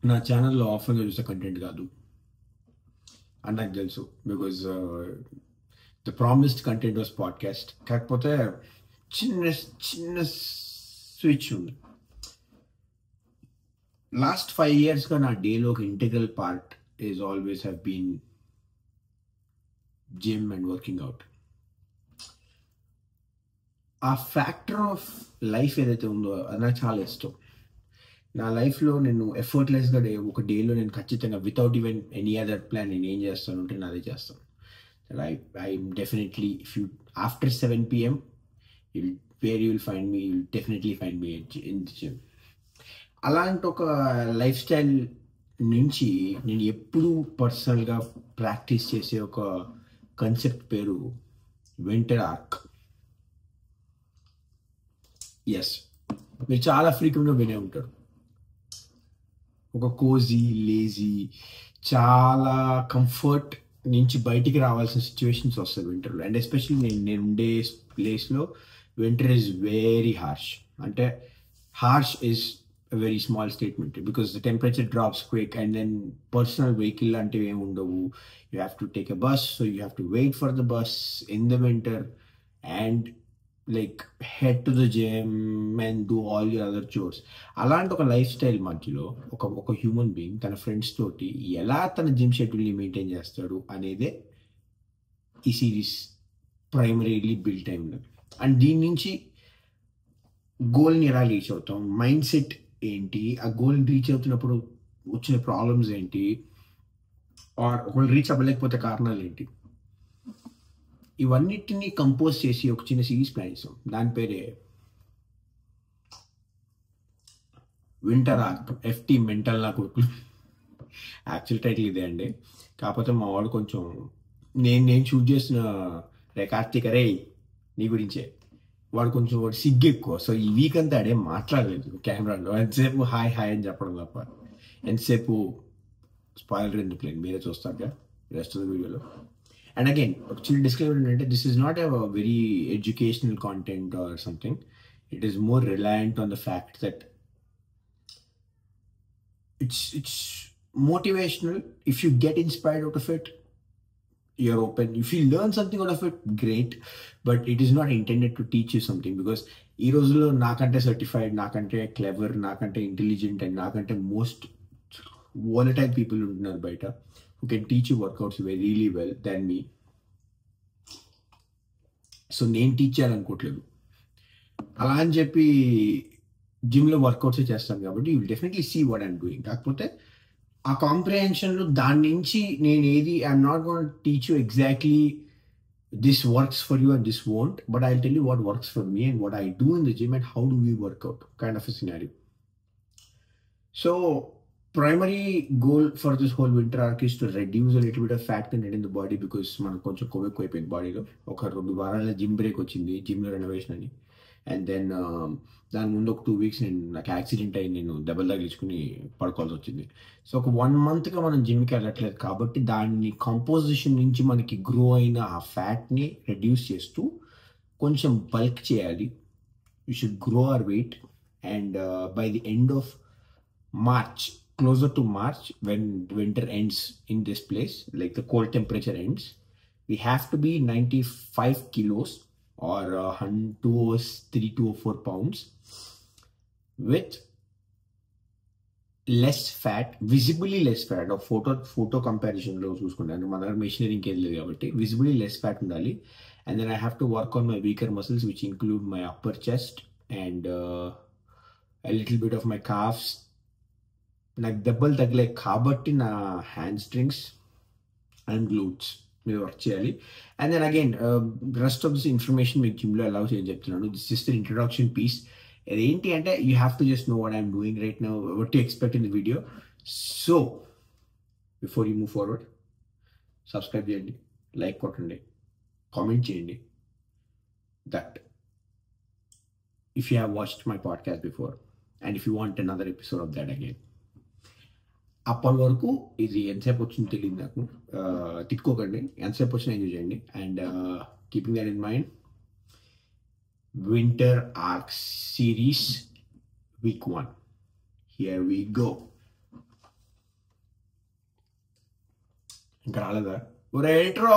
నా ఛానల్లో ఆఫర్గా చూసే కంటెంట్ కాదు అని నాకు తెలుసు. Because the promised content was podcast. కాకపోతే చిన్న చిన్న స్విచ్ ఉంది. లాస్ట్ 5 yearsగా నా డేలో ఒక integral part is always have been gym and working out. ఆ ఫ్యాక్టర్ ఆఫ్ లైఫ్ ఏదైతే ఉందో అది నాకు చాలా ఇష్టం. నా లైఫ్లో నేను ఎఫర్ట్లెస్గా ఒక డేలో నేను ఖచ్చితంగా without even any other plan నేను ఏం చేస్తాను అంటే నాదే చేస్తాను. I definitely if you after 7 PM where you will find me, you definitely find me in the gym. అలాంటి ఒక లైఫ్ స్టైల్ నుంచి నేను ఎప్పుడూ పర్సనల్గా ప్రాక్టీస్ చేసే ఒక కన్సెప్ట్ పేరు వింటర్ ఆర్క్. ఎస్, మీరు చాలా ఫ్రీక్వెంట్గా వినే ఉంటారు. ఒక కోజీ, లేజీ, చాలా కంఫర్ట్ నుంచి బయటికి రావాల్సిన సిచ్యువేషన్స్ వస్తాయి వింటర్లో. అండ్ ఎస్పెషల్లీ నేను ఉండే ప్లేస్లో వింటర్ ఈజ్ వెరీ హార్ష్. అంటే harsh is a very small statement because the temperature drops quick, and then personal vehicle అంటే ఏమి ఉండవు. You have to take a bus, so you have to wait for the bus in the winter and like head to the gym and do all your other chores. అలాంటి ఒక life style మధ్యలో ఒక human being తన friends తోటి ఎలా తన gym షెడ్యూల్ని maintain చేస్తాడు అనేదే ఈ సిరీస్ ప్రైమరీలీ బిల్ట్ అయింది. అండ్ దీని నుంచి గోల్ని ఎలా రీచ్ అవుతాం, మైండ్ సెట్ ఏంటి, ఆ గోల్ని రీచ్ అవుతున్నప్పుడు వచ్చిన ప్రాబ్లమ్స్ ఏంటి, ఆర్ ఒకళ్ళు రీచ్ అవ్వలేకపోతే కారణాలు ఏంటి, ఇవన్నిటిని కంపోజ్ చేసి ఒక చిన్న సిరీస్ ప్లాన్ చేసాం. దాని పేరే వింటర్ ఆర్క్. FT మెంటల్ నా కొడుకులు. యాక్చువల్ టైటిల్ ఇదే అండి. కాకపోతే మా వాడు కొంచెం నేను షూట్ చేసిన కార్తీక్ రే నీ గురించే, వాడు కొంచెం సిగ్గు ఎక్కువ. సో ఈ వీక్ అంతా ఆడేం మాట్లాడలేదు కెమెరాలో. ఎంతసేపు హాయ్ హాయ్ అని చెప్పడం తప్ప ఎంతసేపు స్పాయిలర్ ఎందుకు లేదు, మీరే చూస్తారుగా రెస్ట్ ఆఫ్ ద వీడియోలో. అండ్ అగైన్ ఒక చిన్న డిస్క్లైమర్ ఏంటంటే this is not a very educational content or something. It is more reliant on the fact that it's motivational. If you get inspired out of it, you're open. If you learn something out of it, great, but it is not intended to teach you something, because ఈ రోజుల్లో నాకంటే certified, నాకంటే clever, నాకంటే intelligent and నాకంటే most volatile people ఉంటున్నారు బయట who can teach you workouts really well than me. సో నేను టీచ్ చేయాలనుకోవట్లేదు. అలా అని చెప్పి జిమ్లో వర్కౌట్స్ చేస్తాను కాబట్టి you will definitely see what I'm doing. కాకపోతే ఆ కాంప్రిహెన్షన్లో దాని నుంచి నేను ఏది I'm not gonna teach you exactly this works for you and this won't, but I'll tell you what works for me and what I do in the gym and how do we work out, kind of a scenario. So primary goal for this whole winter arc is to reduce a little bit of fat content in the body, because మనకు కొంచెం కొవ్వు ఎక్కువైపోయింది బాడీలో. ఒక 2 వారాల gym break వచ్చింది, జిమ్లో renovation అని. అండ్ దెన్ దాని ముందు ఒక 2 weeks నాకు యాక్సిడెంట్ అయ్యి నేను దెబ్బలు తగిలించుకుని పడుకోవాల్సి వచ్చింది. సో ఒక 1 monthగా మనం జిమ్కి వెళ్ళట్లేదు కాబట్టి దాన్ని కంపోజిషన్ నుంచి మనకి గ్రో అయిన ఆ ఫ్యాట్ని రెడ్యూస్ చేస్తూ కొంచెం బల్క్ చేయాలి. You should grow our weight. And by the end of March, closer to March, when winter ends in this place, like the cold temperature ends, we have to be 95 kilos or 203 to 4 pounds with less fat, visibly less fat. Or photo comparison లో చూసుకుంటాను, మన దగ్గర machinery ఇంకేం లేదు కాబట్టి visibly less fat ఉండాలి. And then I have to work on my weaker muscles, which include my upper chest and a little bit of my calves. నాకు దెబ్బలు తగిలాయి కాబట్టి నా హ్యాండ్ స్ట్రింగ్స్ అండ్ గ్లూట్స్ మీద వర్క్ చేయాలి. And then again rest of this information మీకు జిమ్లో allow చేయని చెప్తున్నాను. This is the introduction piece. అదేంటి అంటే you have to just know what I'm doing right now, what to expect in the video. So before you move forward, subscribe చేయండి, like కొట్టండి, comment చేయండి that if you have watched my podcast before and if you want another episode of that again. అప్పటి వరకు ఇది ఎంతసేపు వచ్చిందో తెలియదు నాకు, తిట్టుకోకండి, ఎంతసేపు వచ్చినా ఎంజాయ్ చేయండి. And keeping that in mind, winter arc series week 1, here we go. ఇంకా రాలేదా? ఒరే ఏంట్రో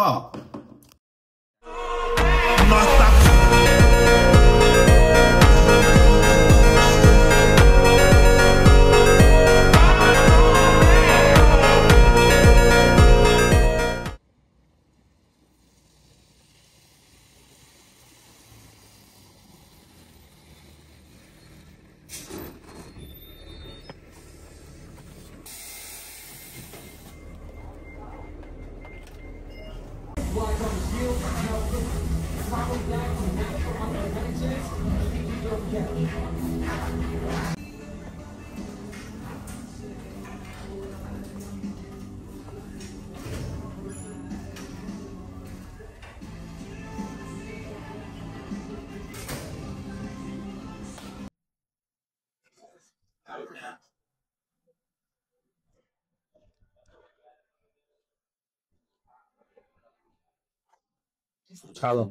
చాలు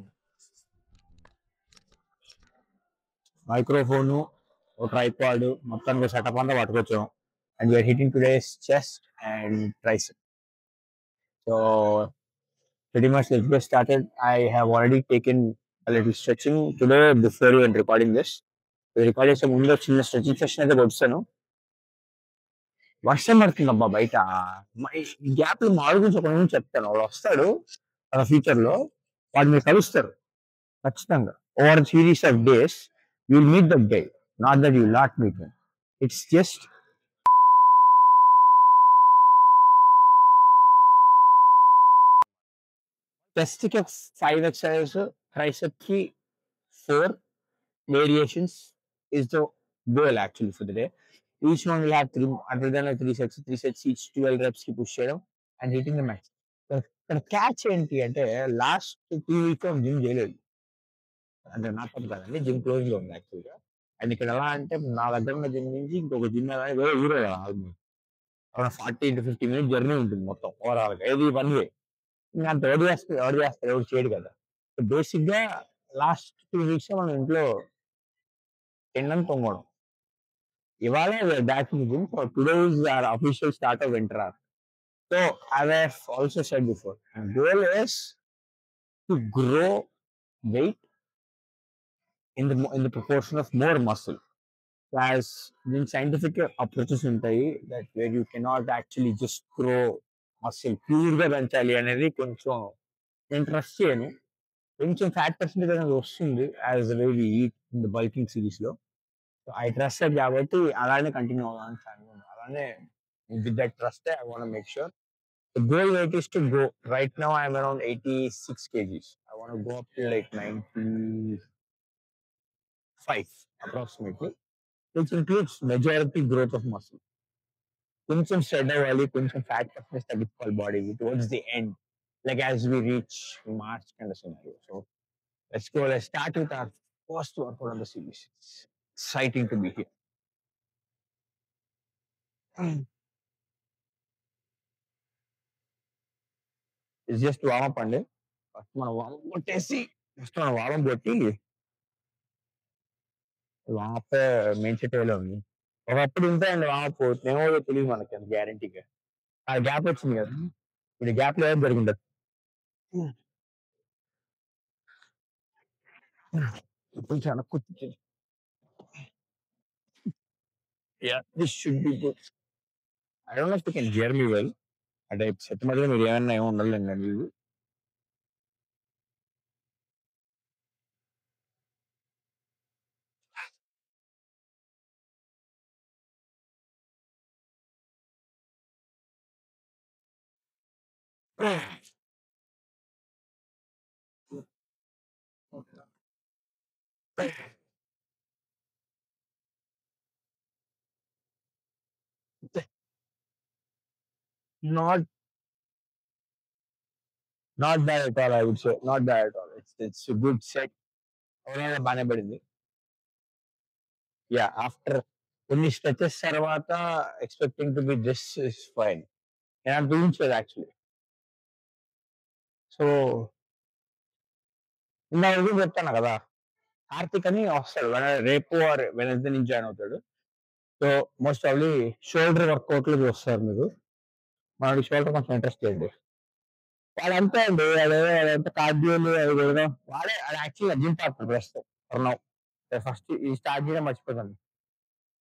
మైక్రోఫోను ఒక ట్రైపాడ్ మొత్తానికి సెటప్ అంతా పట్టుకొచ్చాం and we are hitting today's chest and tricep. So pretty much let's get started. I have already taken a little stretching today before even recording this. Record చేసే ముందు చిన్న స్ట్రెచింగ్ సెషన్ అయితే వచ్చాను. వర్షం పడుతుంది అబ్బా బయట. గ్యాప్ మాడు గురించి ఒక నుంచి చెప్తాను. వాడు వస్తాడు ఫ్యూచర్ లో, వాడు మీరు కలుస్తారు ఖచ్చితంగా. Over series of days you will meet that day, not that you not meet him. It's just chest కి 5 ఎక్సర్సైజెస్, ట్రైసెప్ కి 4 variations is the goal actually for the day. Each one will have 3, other than 3 sets, each 12 reps ki push చేయడం and hitting the max. ఇక్కడ catch ఏంటి అంటే last 2 weeks gym చేయలేదు. అంటే నా తప్పు కాదండి, జిమ్ క్లోజ్ లో ఉంది యాక్చువల్గా. అండ్ ఇక్కడ ఎలా అంటే నా దగ్గర ఉన్న జిమ్ నుంచి ఇంకొక జిమ్ వేరే ఊరే కదా, ఆల్మోస్ట్ అక్కడ 40 to 50 minutes జర్నీ ఉంటుంది మొత్తం ఓవరాల్ గా, ఏది 1 వే. ఇంకా అంత ఎవరు చేయడు కదా. బేసిక్ గా లాస్ట్ 2 వీక్స్ మనం ఇంట్లో తినడం తొంగడం. ఇవాళ back to gym for today is our official start of winter hour. So as I've also said before, my goal is to grow weight in the proportion of more muscle. As in scientific approaches ఉంటాయి that where you cannot actually just grow muscle pure గా పెంచాలి అనేది కొంచెం నేను trust చేయను. కొంచెం fat percentage అనేది వస్తుంది as the way we eat in the bulking series లో. ఐ ట్రస్ట్ కాబట్టి అలానే కంటిన్యూ అవ్వాలని అలానే with that trust I want make sure the goal weight is to go. Right now I'm around 86 kgs. I want to go up to like 95 approximately, which includes majority growth of muscle. కొంచెం స్ట్రెడ్ అవ్వాలి, కొంచెం fat toughness తగ్గించుకోవాలి body towards the end, like as we reach March kind of scenario. So let's start with our first workout on the series. It's exciting to be here. It's just warm up అండి. First మనం వారం కొట్టేసి warm up main set వేలో ఉంది. ఒకప్పుడు ఉంటాయండి warm up, ఏమో తెలియదు మనకి అంత గ్యారంటీగా. ఆ గ్యాప్ వచ్చింది కదా, ఇప్పుడు గ్యాప్ లో ఏం జరుగుండదు. కొంచెం వెనక్కి వచ్చి this should be good. I don't know if you can hear me well. అంటే సెట్ మధ్యలో మీరు ఏమన్నా ఏమో ఉండాలండి అండి. Not not bad at all, I would say not bad at all. It's good set. ఎవరైనా బాగానే పడింది. యా ఆఫ్టర్ కొన్ని స్ట్రెచెస్ తర్వాత expecting to be this is fine. నేను అంత ఊహించలేదు యాక్చువల్లీ. సో ఇందాక కూడా చెప్తాను కదా, కార్తిక్ అని వస్తాడు రేపు ఆర్ వెనస్డే నుంచి జాయిన్ అవుతాడు. సో మోస్ట్ ప్రాబ్లీ షోల్డర్ వర్కౌట్లు వస్తారు మీరు. మనకి షోల్డర్ కొంచెం ఇంట్రెస్ట్ లేదు. వాడంతా అండి వాడంతా కార్డియోలు అవి కూడా వాడే యాక్చువల్గా జిమ్ పార్ట్నర్ ప్రస్తుతం నౌ ఫస్ట్ ఈ స్టార్ట్ చేయడం మర్చిపోతాను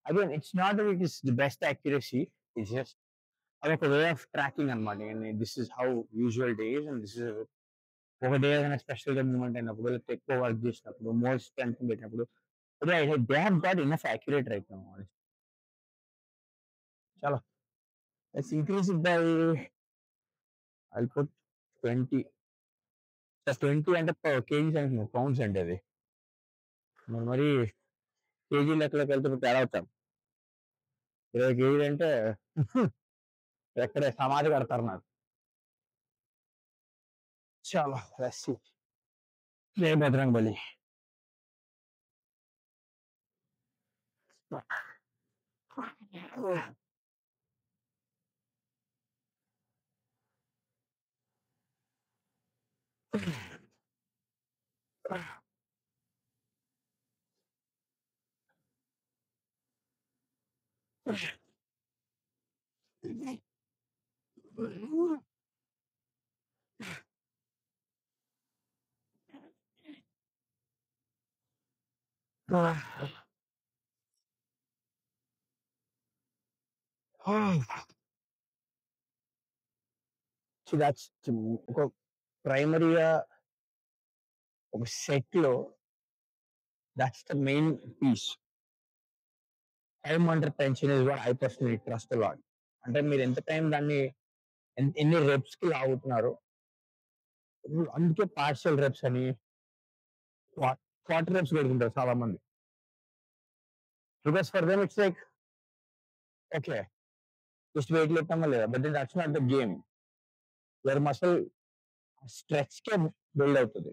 again it's not it is the best accuracy it's just అదొక వే ఆఫ్ ట్రాకింగ్ అనమాట this is how usual days and this is ఒక డే ఏదైనా స్పెషల్గా మూమెంట్ అయినప్పుడు లేకపోతే ఎక్కువ వర్క్ చేసినప్పుడు మోర్ స్ట్రెంత్ పెట్టినప్పుడు they have got enough accurate right now చాలా let's increase it by I put 20 20 అంటే కేజీస్ అంటే పౌండ్స్ అంటే అది మరి కేజీ లెక్కలోకి వెళ్తే ఇప్పుడు తేడా వచ్చాం 20 కేజీలు అంటే ఎక్కడే సమాధి కడతారు నాకు చాలా రస్సి జై బజరంగ్ బలి దాట్స్ ఒక ప్రైమరీగా ఒక సెట్ లో that's the main peace time under tension is what I personally trust lot అంటే మీరు ఎంత టైం దాన్ని ఎన్ని రెప్స్ కి లాగుతున్నారు అందుకే పార్షియల్ రెప్స్ అని క్వార్టర్ రెప్స్ పెడుతుంటారు చాలా మంది because for them it's like okay just weight లేపుతామా లేదా but that's not the game where muscle stretch కే బిల్డ్ అవుతుంది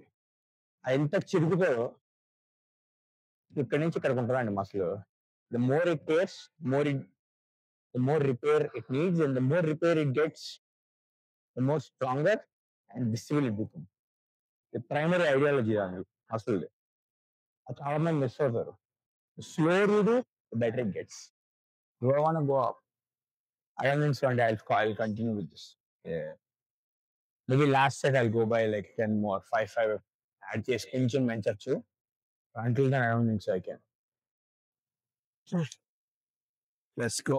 అది ఎంత చిరుగుతుందో ఇక్కడి నుంచి ఇక్కడికి ఉంటుందండి మసలు the more it tears more it the more repair it needs and the more repair it gets the more stronger and visible it become the primary ideology అండి అసలు అది చాలా మంది మిస్ అవుతారు slow you do better it gets you want go up I don't think so, and I'll continue with this. Yeah. Maybe last set I'll go by like 10 more, 5, 5. Add case కొంచెం పెంచచ్చు. Until then, I don't think so I can. Let's go.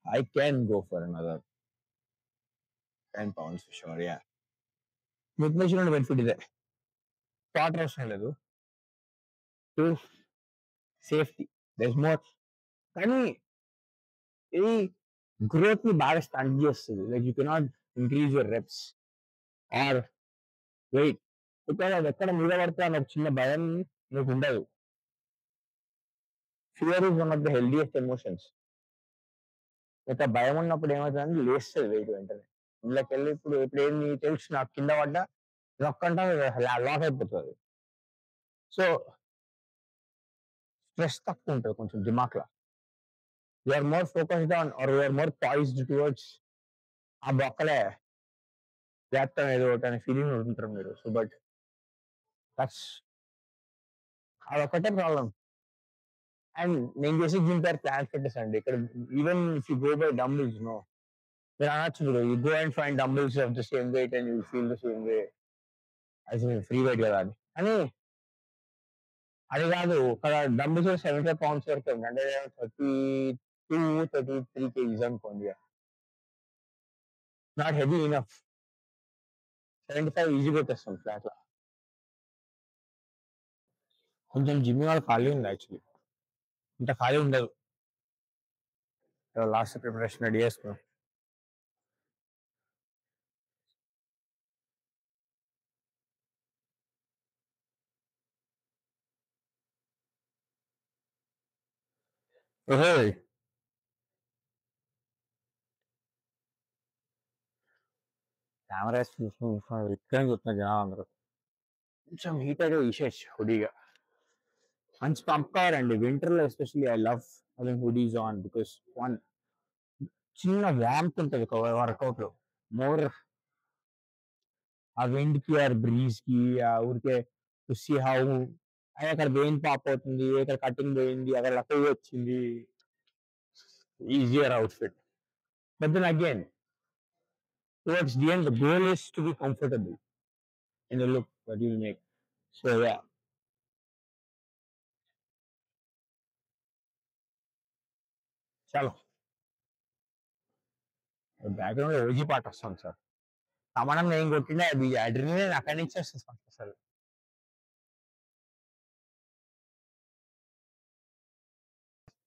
I can go for another 10 pounds for sure, yeah. With me, benefit ಇದೆ spot ಅವಸరం లేదు to safety there more కానీ ఇది growth ని బాగా stunt చేస్తుంది like you cannot increase your reps or weight because అది ఎక్కడ మీద పడితే అని ఒక చిన్న భయం నీకు ఉండదు fear is one of the healthiest emotions ఇక భయం ఉన్నప్పుడు ఏమవుతుందంటే లేస్తుంది వెయిట్ వెంటనే ఇందులోకి వెళ్ళి ఇప్పుడు ఏంది తెలుసు నాకు కింద పడ్డా నొక్కంటే లాక్ అయిపోతుంది సో స్ట్రెస్ తక్కువ ఉంటుంది కొంచెం దిమాక్లో you're more focused on or you're more poised towards ఆ బొక్కలే చేస్తాం ఏదో ఒకటి అనే ఫీలింగ్ ఉంటుంటారు మీరు సో బట్ దట్స్ అదొకటే ప్రాబ్లం అండ్ నేను చేసే జిమ్ పేరు ప్లాన్ ఫిట్నెస్ అండి ఇక్కడ even if you go by dumbbells no మీరు అనొచ్చు మీరు you go and find dumbbells of the same weight and you feel the same వే అది ఫ్రీ వెయిట్ కదా అని అని అది కాదు ఇక్కడ డంబుల్స్ 75 pounds వరకు ఉంది అంటే 32, 33 kgs అనుకోండి నాట్ హెవీ ఇనఫ్ 75 ఈజీగా వచ్చేస్తాం ఫ్లాట్ లో కొంచెం జిమ్ వాళ్ళు ఖాళీ ఉంది యాక్చువల్లీ ఇంత ఖాళీ ఉండదు లాస్ట్ ప్రిపరేషన్ రెడీ చేసుకున్నాం Hey, కెమెరాస్ చూసుకుని ఇక్కడ చూస్తున్న జనాలు అందరూ కొంచెం హీట్ అయితే తీసేయచ్చు హుడీగా మంచి పంపారండి వింటర్లో especially I love having hoodies on because one చిన్న వార్మ్త్ ఉంటుంది ఒక వర్కౌట్ లో మోర్ ఆ విండ్ కి ఆ బ్రీజ్ కి ఆ ఊరికే టు సీ హౌ అక్కడ వెయిన్ పాప్ అవుతుంది ఇక్కడ కటింగ్ పోయింది అక్కడ లక్క వచ్చింది easier outfit but then again towards the end the goal is to be comfortable in the look that you make so yeah చలో బ్యాక్గ్రౌండ్ ఓజీ పాట వస్తుంది సార్ సమానం నేను కొట్టినా అది అడ్రినలిన్ అక్కడి నుంచి వస్తుంది అసలు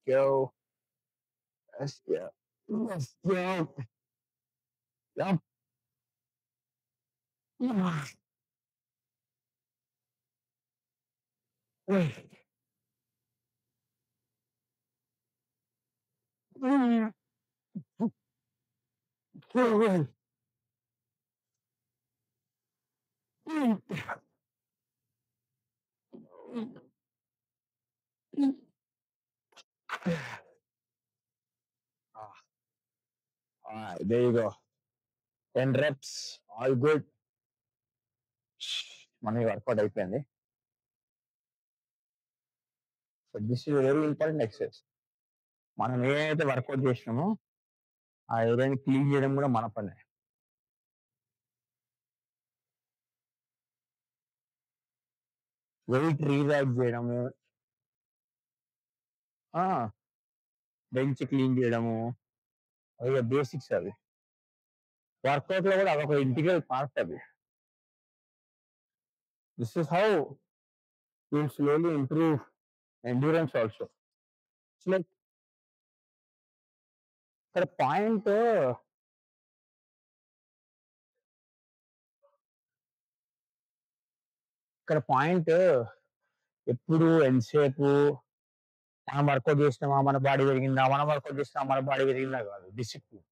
go let's go let's go Yup. All right, there you go. 10 reps, all good. మనకి వర్కౌట్ అయిపోయింది so this is very important exercise మనం ఏదైతే వర్కౌట్ చేసినామో ఆ ఏరియాని క్లీన్ చేయడం కూడా మన పనే వెయిట్ రీరాక్ చేయడము బెంచ్ క్లీన్ చేయడము అవి బేసిక్స్ అవి వర్కౌట్ లో కూడా అదొక ఇంటిగ్రల్ పార్ట్ అది this is how will slowly improve endurance also like ఇక్కడ పాయింట్ ఎప్పుడు ఎంతసేపు మనం వర్కౌట్ చేసినామా మన బాడీ పెరిగిందా మనం వర్కౌట్ చేసినా మన బాడీ పెరిగిందా కాదు డిసిప్లిన్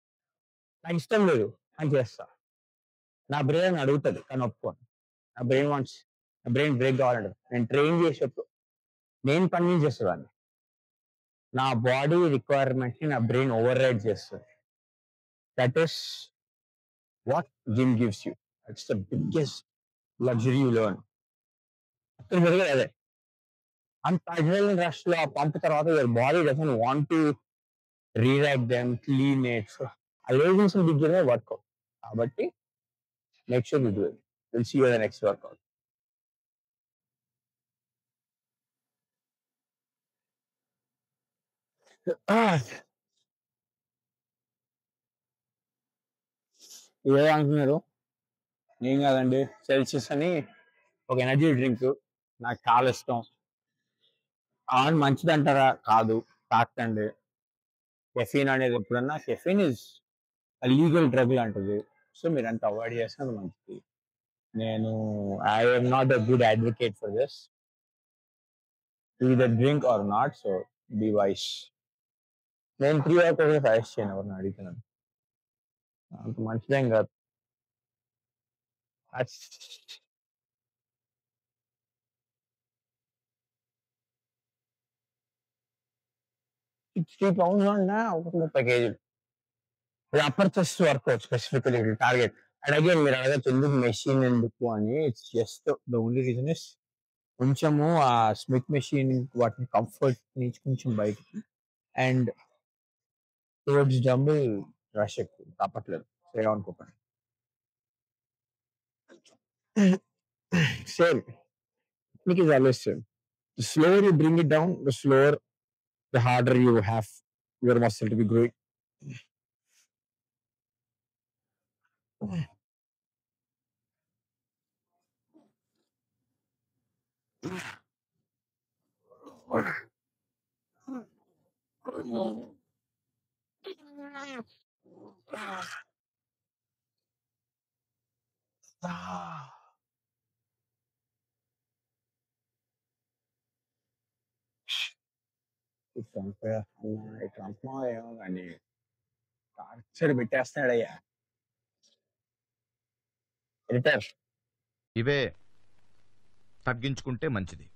నాకు ఇష్టం లేదు అని చేస్తా నా బ్రెయిన్ అడుగుతుంది కానీ ఒప్పుకోను నా బ్రెయిన్ బ్రేక్ కావాలంటే నేను ట్రైన్ చేసేప్పుడు నేను కన్విన్స్ చేసేవాడిని నా బాడీ రిక్వైర్మెంట్ ని నా బ్రెయిన్ ఓవర్ రైడ్ చేస్తుంది that is what gym gives you that's the biggest luxury you learn అక్కడ జరిగేది అదే అంత అడ్రినలిన్ రష్ లో ఆ పంప్ తర్వాత your body doesn't want to rerack them clean it so ఆ లేజినెస్ బిగ్గరే వర్కౌట్ కాబట్టి make sure you do it will see you the next workout ఇదే అంటున్నారు ఏం కాదండి సెల్సియస్ అని ఒక ఎనర్జీ డ్రింక్ నాకు చాలా ఇష్టం అవును మంచిది అంటారా కాదు తాకండి కెఫీన్ అనేది ఎప్పుడన్నా కెఫీన్ ఇస్ లీగల్ డ్రగ్ లాంటిది సో మీరు అంత అవాయిడ్ చేస్తే అది మంచిది నేను I'm not a good advocate for this either drink or not so be wise నేను 3 hours సజెస్ట్ చేయను ఎవరిని అడుగుతున్నాను అంత మంచిదేం కాదు 60 pounds ఉన్నా ఒక 30 kg upper chest workout specifically target and again మీరు అడగచ్చు ఎందుకు మెషిన్ ఎందుకు అని it's just the only reason is కొంచెము ఆ స్మిత్ మెషిన్ వాటిని కంఫర్ట్ నుంచి కొంచెం బయటకి అండ్ టువర్డ్స్ డంబుల్ రష్ ఎక్కువ తప్పట్లేదు అనుకోకండి సేమ్ మీకు is always same. The slower you bring it down, the slower, the harder you have your muscle to be growing. Trump ఏమో కానీ టార్చర్ పెట్టేస్తాడయ్యా ఎడిటర్. ఇవే తగ్గించుకుంటే మంచిది.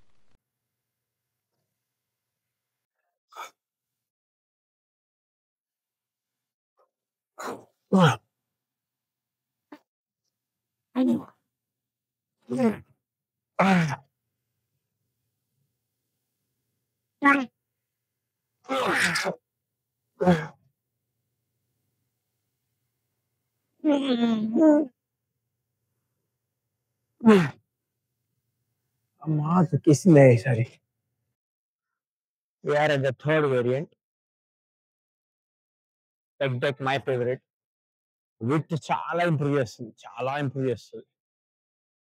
అమ్మా తొక్కేసిందే ఈసారి. We're at the third variant, tech my favourite. With చాలా improve చేస్తుంది, చాలా ఇంప్రూవ్ చేస్తుంది.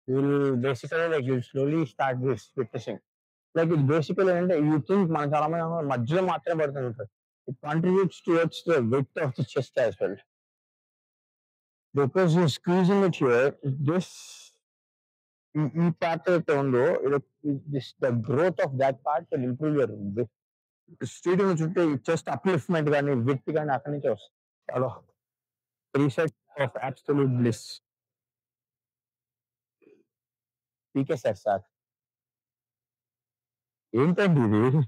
వీళ్ళు basically like will slowly start this witnessing. Like ఇది బేసికలీ అంటే యూ థింక్ మన చాలా మంది మధ్యలో మాత్రమే పడుతుంటారు. It contributes towards the width of the chest as well. Because you squeezing it here, this ఈ పార్ట్ అయితే ఉందో the growth of that part can improve your street నుంచి ఉంటే చెస్ట్ అప్లిఫ్ట్మెంట్ కానీ విత్ కానీ అక్కడి నుంచే వస్తుంది. చాలా రీసెట్ ఆఫ్ అబ్సల్యూట్ బ్లిస్. పీకేసారు సార్. ఏంటండి ఇది?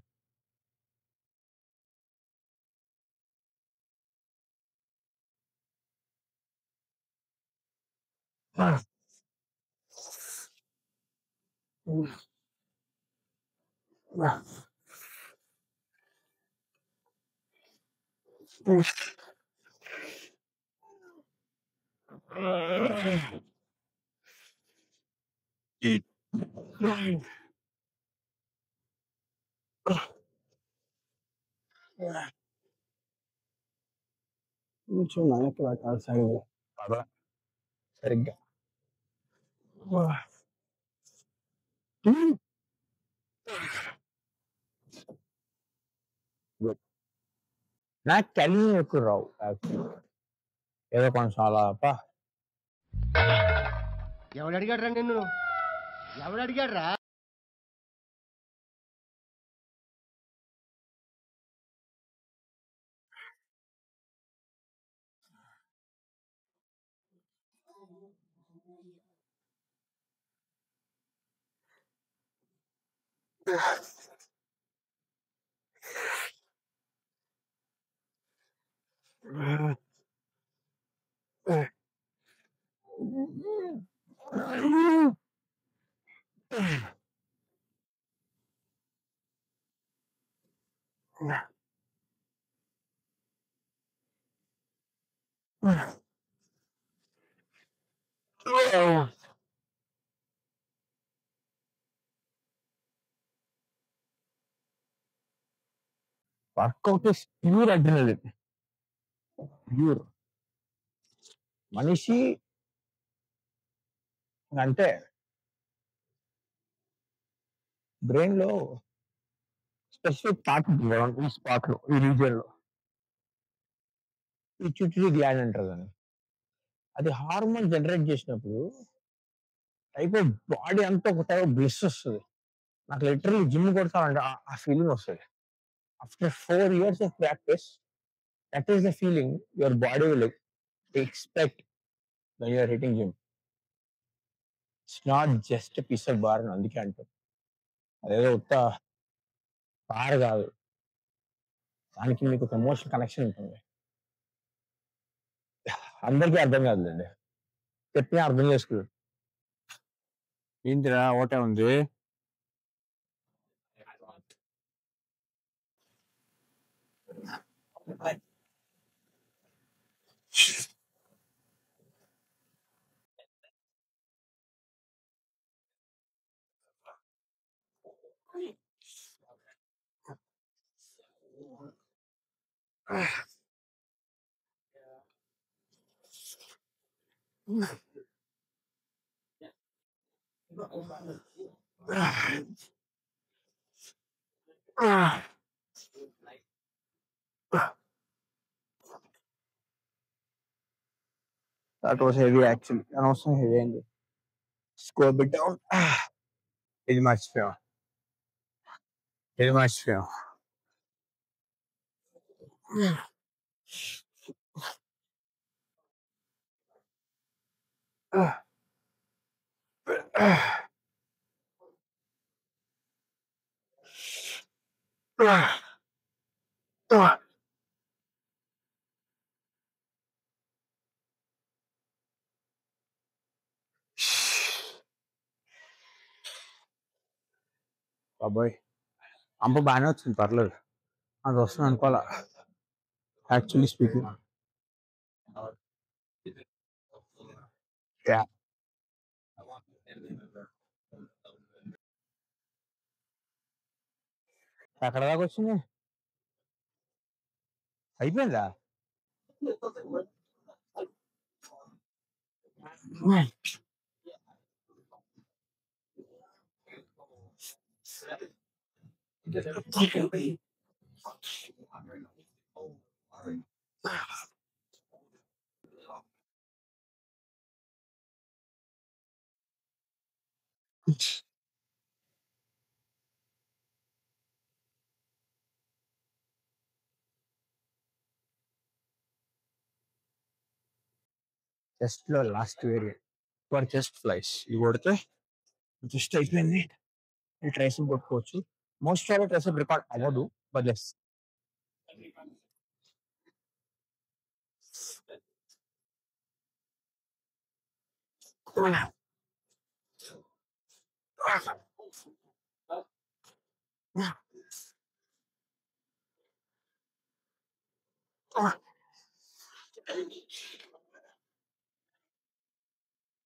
కొంచెం వెనక్కి పెట్టాలి సరిగ్గా. బాబా సరిగ్గా. నాకు కలిగి ఎక్కువ రావు ఏదో కొంచెం అలా ఎవడు అడిగాడు రా నిన్ను? ఎవడు అడిగాడు రా? Workout is pure adrenaline. Pure మనిషి అంటే బ్రెయిన్ లో స్పెసిఫిక్ పార్ట్ ఉంటుంది, ఈ స్పాట్ లో, ఈ రీజియన్ లో పిట్యూటరీ గ్లాండ్ అంటారు దాన్ని. అది హార్మోన్ జనరేట్ చేసినప్పుడు టైప్ ఆఫ్ బాడీ అంతా ఒక టైప్ ఆఫ్ బ్లిస్ వస్తుంది. నాకు లిటరల్లీ జిమ్ కొడతానంటే ఆ ఫీలింగ్ వస్తుంది. After 4 years of practice, that is the feeling your body will expect when you are hitting gym. It's not just a piece of bar అని అందుకే అంటారు. అదేదో ఉత్త బార్ కాదు, దానికి మీకు ఒక ఎమోషనల్ కనెక్షన్ ఉంటుంది. అందరికీ అర్థం కాదులేండి, చెప్పినా అర్థం చేసుకోరు. ఏంటిరా ఓటే ఉంది? That was heavy actually. అనవసరం హెవీ అయింది. Score bit down. ఇది మర్చిపోయాం, ఇది మర్చిపోయాం. బాబోయ్, అంబ బాగానే వచ్చింది, పర్లేదు. అది వస్తుంది అనుకోవాలా, యాక్చువల్లీ స్పీకింగ్. ఎక్కడ దాకా వచ్చింది? అయిపోయిందా? చెస్ట్ లో last variant for chest flies ఇది కొడితే జస్ట్ అయిపోయింది. ఈ ట్రైసింగ్ కొట్టుకోవచ్చు. మోస్ట్ ఆఫ్ ట్రైసింగ్ రికార్డ్ అవ్వదు, బట్ లెస్.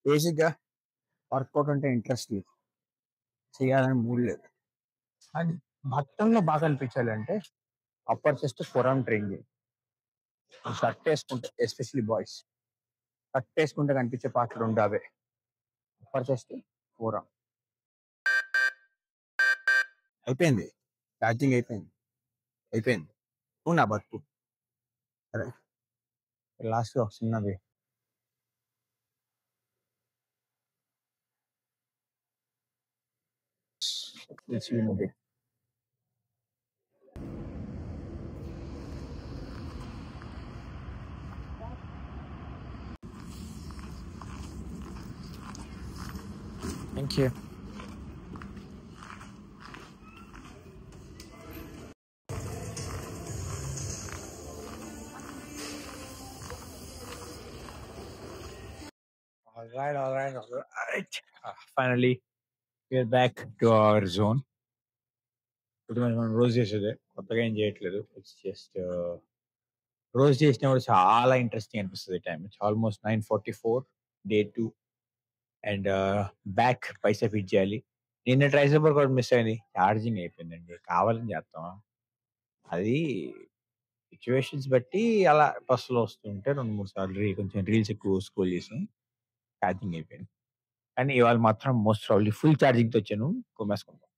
బేసిక్ గా వర్కౌట్ అంటే ఇంట్రెస్ట్ లేదు, చేయాలని మూడ్ లేదు. అండ్ మొత్తంలో బాగా అనిపించాలి అంటే అప్పర్ చెస్ట్ ఫోరామ్ ట్రైన్ చేయండి. షర్ట్ వేసుకుంటే, ఎస్పెషల్లీ బాయ్స్ షర్ట్ వేసుకుంటే కనిపించే పాటలు రెండు అవే, అప్పర్ చెస్ట్, ఫోరామ్. అయిపోయింది, ఛార్జింగ్ అయిపోయింది, అయిపోయింది. నా బతుకు అరే, లాస్ట్ ఒక చిన్నది. Thank you. All right. Finally, we are back to our zone. ఇప్పుడు మనం రోజు చేసేదే, కొత్తగా ఏం చేయట్లేదు. ఇట్స్ జస్ట్ రోజు చేసినప్పుడు చాలా ఇంట్రెస్టింగ్ అనిపిస్తుంది. Time it's almost 9:44 day 2 and back Paisa fit చేయాలి. నిన్న ట్రైసెప్ వర్కౌట్ మిస్ అయింది, ఛార్జింగ్ అయిపోయిందండి. కావాలని చేస్తామా? అది సిచ్యువేషన్స్ బట్టి అలా బస్సులో వస్తుంటే 2-3 సార్లు కొంచెం రీల్స్ ఎక్కువ స్క్రోల్ చేసాం, ఛార్జింగ్ అయిపోయింది. కానీ ఇవాళ మాత్రం మోస్ట్ ప్రాబ్లీ ఫుల్ ఛార్జింగ్తో వచ్చాను, కొమ్మేసుకుంటాం.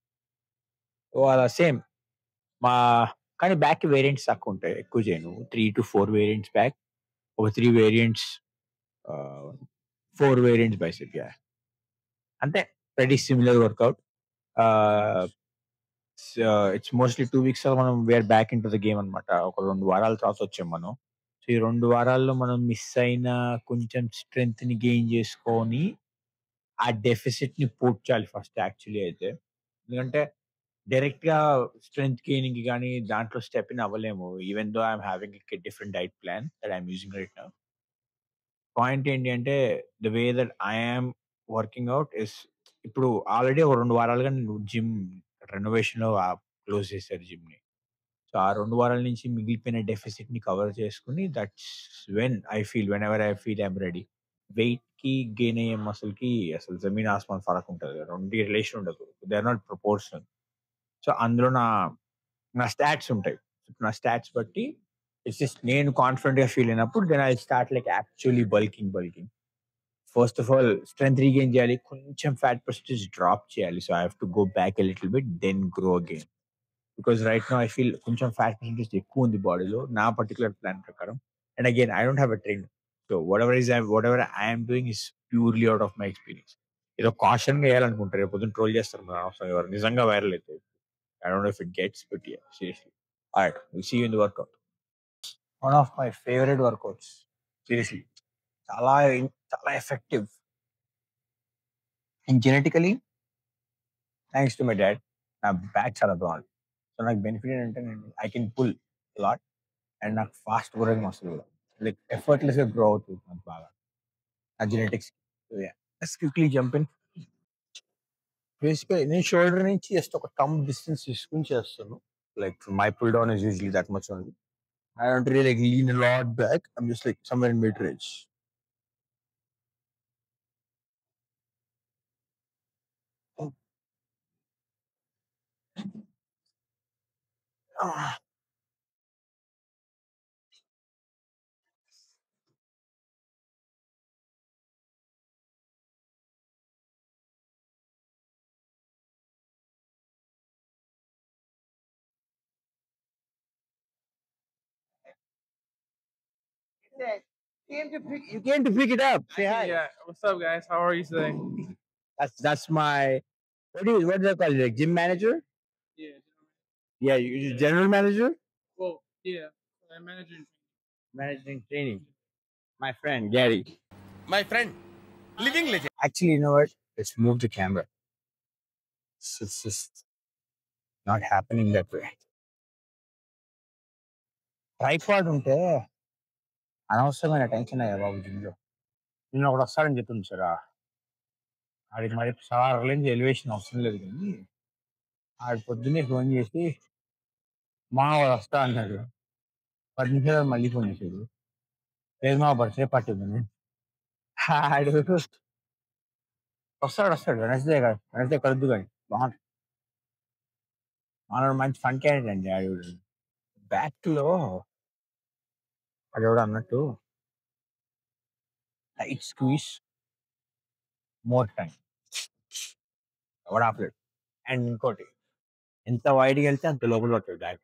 సో అలా సేమ్ మా, కానీ బ్యాక్ వేరియంట్స్ తక్కువ ఉంటాయి, ఎక్కువ చేయను. 3 to 4 వేరియంట్స్ బ్యాక్, ఒక 3 వేరియంట్స్, 4 వేరియంట్స్ బైసెప్. అంతే, very similar workout. It's mostly 2 weeks మనం we're back into the game అనమాట. ఒక 2 వారాల తర్వాత వచ్చాం మనం. సో ఈ 2 వారాల్లో మనం మిస్ అయిన కొంచెం స్ట్రెంగ్త్ ని గెయిన్ చేసుకొని ఆ డెఫిసిట్ ని పూడ్చాలి ఫస్ట్ యాక్చువల్లీ అయితే. ఎందుకంటే డైరెక్ట్ గా స్ట్రెంగ్త్ గెయినింగ్ కి కానీ దాంట్లో స్టెప్ ఇన్ అవ్వలేము. Even though I'm having different diet plan that I'm using right now. Point ఏంటి అంటే the way that I'm working out is, ఇప్పుడు ఆల్రెడీ ఒక 2 వారాలుగా నేను జిమ్ రెనోవేషన్ లో క్లోజ్ చేశారు జిమ్ ని. సో ఆ 2 వారాల నుంచి మిగిలిపోయిన డెఫిసిట్ ని కవర్ చేసుకుని, that's whenever I feel I'm ready. Weight కి గెయిన్ అయ్యే మసిల్ కి అసలు జమీన్ ఆస్మాన్ ఫరక్ ఉంటుంది, రెండు రిలేషన్ ఉండదు, they are not proportional. So అందులో నా స్టాట్స్ ఉంటాయి. నా స్టాట్స్ బట్టి ఇట్స్ జస్ట్ నేను కాన్ఫిడెంట్ గా ఫీల్ అయినప్పుడు then I start like actually bulking. First of all strength regain చేయాలి, కొంచెం ఫ్యాట్ పర్సెంటేజ్ డ్రాప్ చేయాలి. So I have to go back a little bit then grow again. Because right now I feel కొంచెం fat percentage ఎక్కువ ఉంది బాడీలో నా particular plan ప్రకారం. And again I don't have a train. So what ever I'm doing is purely out of my experience. ఏదో caution గా వేయాలనుకుంటారు, రేపు పొద్దున్న ట్రోల్ చేస్తారు మన అవసరం, ఎవరు నిజంగా వైరల్ అయితే. I don't know if it gets, but yeah, seriously. All right, we'll see you in the workout. One of my favourite workouts seriously. చాలా చాలా effective. And genetically thanks to my dad నా back చాలా బాగుంది. So నాకు benefit ఏంటంటే నేను I can pull lot and నాకు fast growing వస్తుంది కూడా. లైక్ ఎఫర్ట్లెస్గా గ్రో అవుతుంది నాకు బాగా ఆ genetics. Let's quickly jump in. బేసిక్గా నేను షోల్డర్ నుంచి జస్ట్ ఒక టమ్ డిస్టెన్స్ తీసుకుని చేస్తాను. Like my pull down is usually that much only. I don't really like lean a lot back. I'm just like somewhere in mid range. You came to pick it up. Say hi. Yeah, what's up, guys? How are you today? That's my what do they call you? Like gym manager? Yeah. Yeah, you general manager, Well, yeah. I'm managing. managing training. My friend Gary. My friend, living legend. Actually, you know what? Let's move the camera. It's just not happening that way. Tripod ఉంటే అనవసరమైన tension అయ్యా బాబు జిమ్లో. నిన్న ఒకటి వస్తాడని చెప్తుంది సారా, ఆడికి మరి సార్లేంచి ఎలివేషన్ అవసరం లేదు కానీ ఆడి పొద్దున్నే ఫోన్ చేసి మా వాడు వస్తా అన్నాడు. 10 నిమిషాలు మళ్ళీ ఫోన్ చేశాడు, లేదు మా బర్త్డే పార్టీ ఉందని. ఆడు వస్తాడు వెనస్డే కలుద్దు కానీ బాగుంటుంది. మనోడు మంచి ఫన్ క్యాండిడేట్ అండి ఆడు. బ్యాక్లో ఆడెవడు అన్నట్టు టైట్ స్క్వీజ్ మోర్ టైం ఎవడు ఆపలేడు. అండ్ ఇంకోటి, ఎంత వైడ్కి వెళ్తే అంత లోపల పడతాడు బ్యాక్.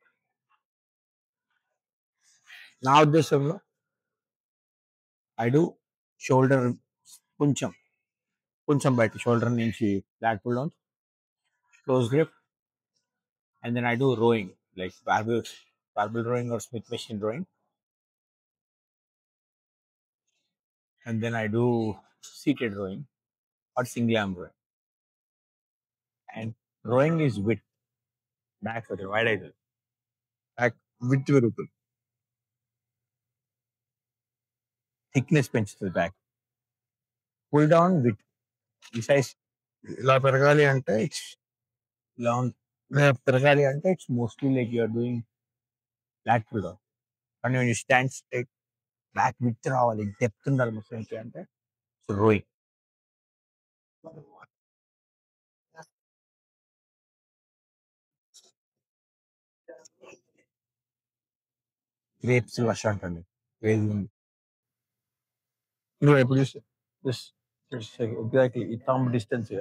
నా ఉద్దేశంలో ఐ డూ షోల్డర్ కొంచెం బయట షోల్డర్ నుంచి back pull down close grip, and then I do rowing, like barbell rowing or Smith machine rowing, and then I do seated rowing or single arm rowing. And rowing is width, back with wide angle, back width పెరుగుతుంది, thickness పెంచుతుంది back. Pull down with ఈ size ఇలా పెరగాలి అంటే it's mostly like you're doing back pull down. కానీ when you stand straight, back width రావాలి, depth ఉండాలి మొత్తం అంటే రోయింగ్. గ్రేప్స్ వర్షం అంటండి, క్రేజీ ఉంది. నువ్వు ఎప్పుడు చూస్తే ఎగ్జాక్ట్లీ ఈ థంబ్ డిస్టెన్స్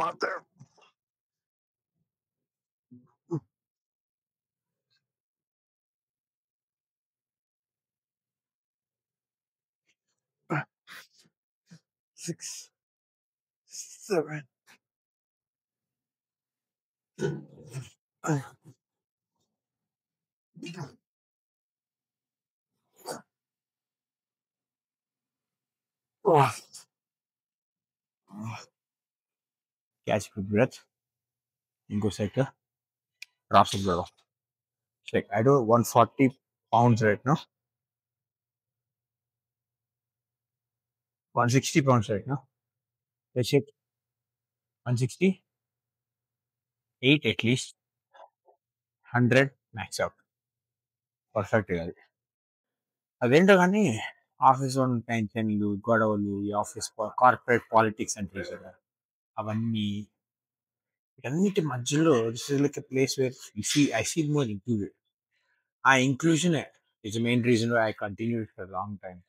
మాత్రం. Six, 7. Catch your breath. Ingo sector. Drops of blood off. It's like I do 140 pounds right now. 160 pounds right now. Let's hit 160. 8 at least. 100 max out. Perfect. అదేంటో కానీ office టెన్షన్లు, గొడవలు, ఈ office corporate politics అంటే కదా, అవన్నీ వీటన్నిటి మధ్యలో this is like a place where I feel more included. ఆ inclusion is the main reason why I continue for long time.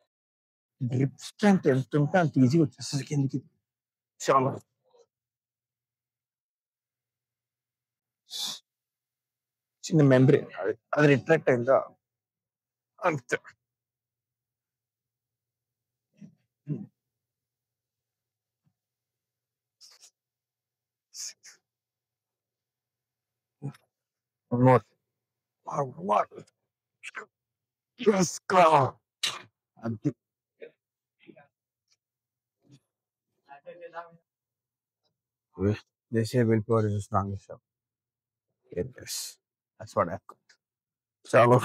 Grip strength ఎంత ఉంటే అంత ఈజీగా వచ్చేస్తుంది కిందికి. చాలా చిన్న మెమరీ అది రిట్రాక్ట్ అయిందా అంతే. One more. One. Yes, go. They say willpower is the strongest show. Yes. That's what I've got. Chalo.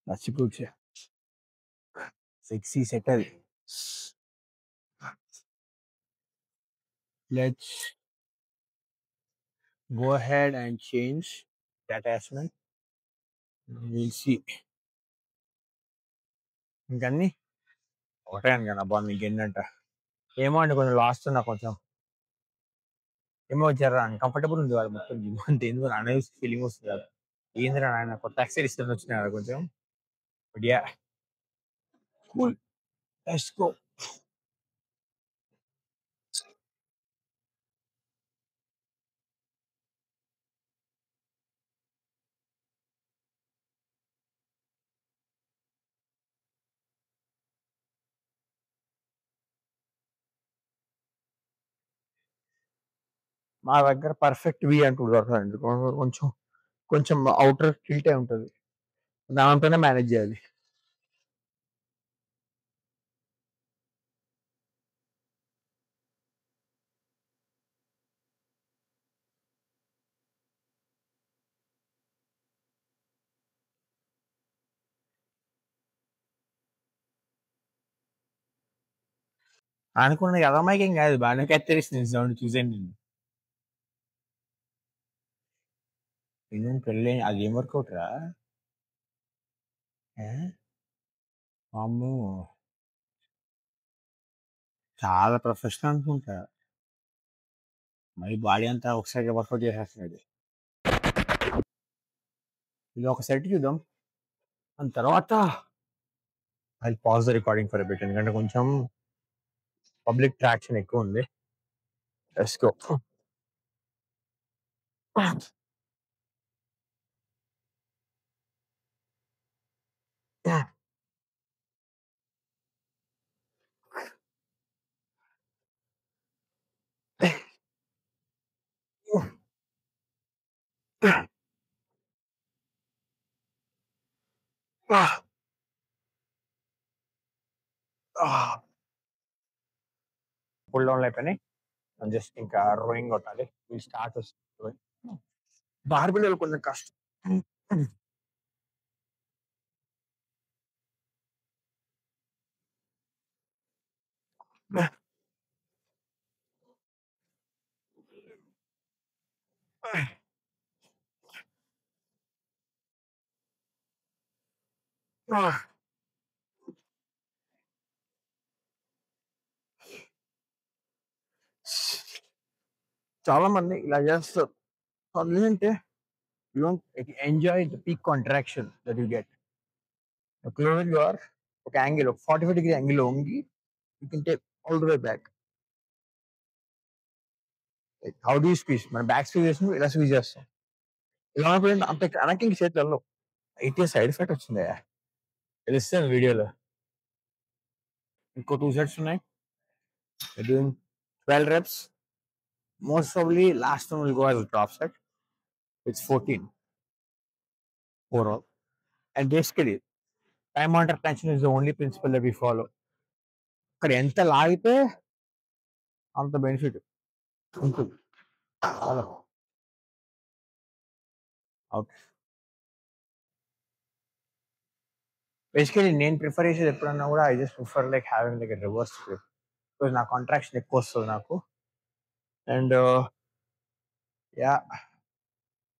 నచ్చిపోవచ్చు సెక్సీ సెట్ అది let's go ahead and change the attachment. We'll see. ఇంకన్నీ ఒకటే అనుకోండి అబ్బా మీకు ఎన్నంట ఏమో అండి కొంచెం లాస్ట్ నాకు కొంచెం ఏమో వచ్చారా అన్కంఫర్టబుల్ ఉంది వాళ్ళు మొత్తం జిమ్ అంతే ఎందుకు అనేది ఫీలింగ్ వస్తుంది కదా ఏందిరా ఆయన కొత్త ఎక్సైజ్ ఇష్టం వచ్చినాయి కదా కొంచెం but yeah cool let's go మా దగ్గర పర్ఫెక్ట్ వి అంటూ దొరకదండి కొంచెం కొంచెం అవుటర్ టిల్టే ఉంటుంది దాంతోనే మేనేజ్ చేయాలి అనుకున్నది అదమ్మాయికి ఏం కాదు బాగానే కత్తిరిస్తుంది సౌండ్ చూసాను నేను ఇంకేం పెళ్ళి అది ఏం వర్కౌట్ రా అమ్మో చాలా ప్రొఫెషనల్ అనుకుంటా మరి బాడీ అంతా ఒకసారి వర్కౌట్ చేసేస్తున్నాడు ఇది ఒక సెట్ చూద్దాం దాని తర్వాత I pause the recording for bit ఎందుకంటే కొంచెం పబ్లిక్ ట్రాక్షన్ ఎక్కువ ఉంది లెట్స్ గో పుల్ డౌన్ అయిపోయినాయి జస్ట్ ఇంకా రోయింగ్ కొట్టాలి ఈ స్టార్ట్ బార్బిల్ కొంచెం కష్టం చాలా మంది ఇలా చేస్తారు ఎందుకంటే you don't enjoy the peak contraction that you get closing your ఒక యాంగిల్ ఒక 45 డిగ్రీ యాంగిల్ వంగి you can take all the way back how do squeeze మన బ్యాక్ స్క్వీజ్ చేసినప్పుడు ఇలా స్క్వీజ్ చేస్తాం ఇలా ఉన్నప్పుడు అంత వెనక్కి ఇంక చేతులలో అయితే సైడ్ ఎఫెక్ట్ వచ్చిందా తెలుస్తాను వీడియోలో ఇంకో 2 సెట్స్ ఉన్నాయి doing 12 reps most probably last one will go as a drop set it's 14 overall and basically time under tension is the only principle that we follow ఇక్కడ ఎంత లాగితే అంత బెనిఫిట్ ఉంటుంది అవుట్ బేసికలీ నేను ప్రిఫర్ చేసేది ఎప్పుడన్నా కూడా I just prefer like having like reverse grip because నా కాంట్రాక్షన్ ఎక్కువ వస్తుంది నాకు and yeah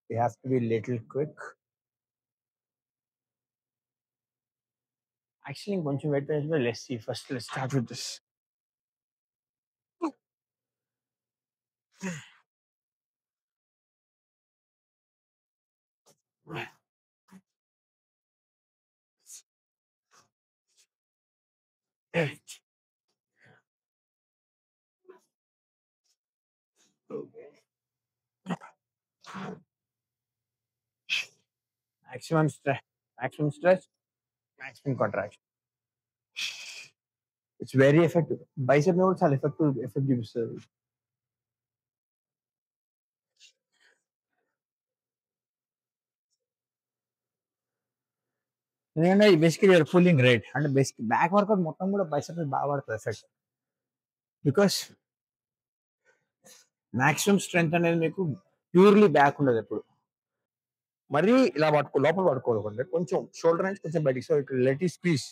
you have to be little quick actually కొంచెం వెయిట్ పెంచుకుంటే less see first less start with this maximum stress, maximum stress, maximum contraction. It's very effective. Bicep में वो చాలా effective చూపిస్తుంది. ఎందుకంటే బేసికలీ యూఆర్ పుల్లింగ్ రైట్ అంటే basic back work out మొత్తం కూడా బైసెప్ బాగా పడుతుంది ఎఫెక్ట్ బికాస్ మాక్సిమం స్ట్రెంత్ అనేది మీకు ప్యూర్లీ బ్యాక్ ఉండదు ఎప్పుడు మరీ ఇలా లోపల పడుకోవాలి కొంచెం షోల్డర్ నుంచి కొంచెం బయటికి so it let is peace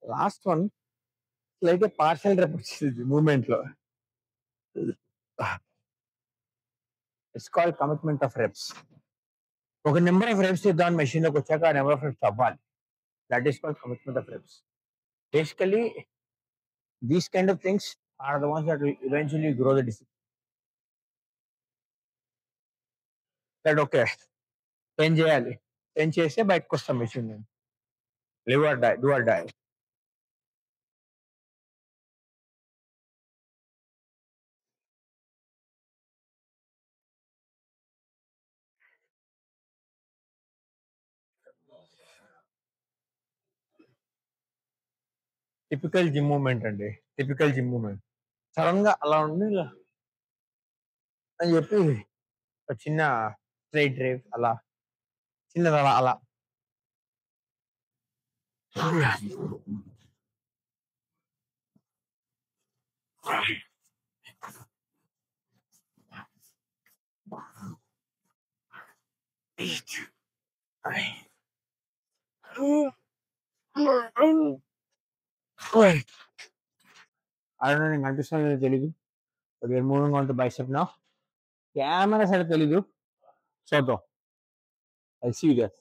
last one like partial rep వచ్చింది మూమెంట్ లో it's called commitment of reps ఒక నెంబర్ ఆఫ్ రెప్స్ చేద్దాం మెషిన్ లోకి వచ్చాక ఆ నెంబర్ ఆఫ్ రెప్స్ అవ్వాలి that is called commitment of reps basically these kind of things are the ones that will eventually grow the discipline. That okay, 10 చేయాలి 10 చేస్తే బయటకు వస్తాం మెషిన్ నేను live or die do or die typical gym moment అండి typical gym moment sudden గా అలా ఉంది అని చెప్పి ఒక చిన్న స్ట్రైట్ డ్రైవ్ అలా చిన్నది అలా అలా అలా నేను కనిపిస్తుంది తెలీదు మూవింగ్ ఆన్ టు బైసెప్ నా కెమెరా సైడ్ తెలీదు చూద్దాం ఐ సీ దట్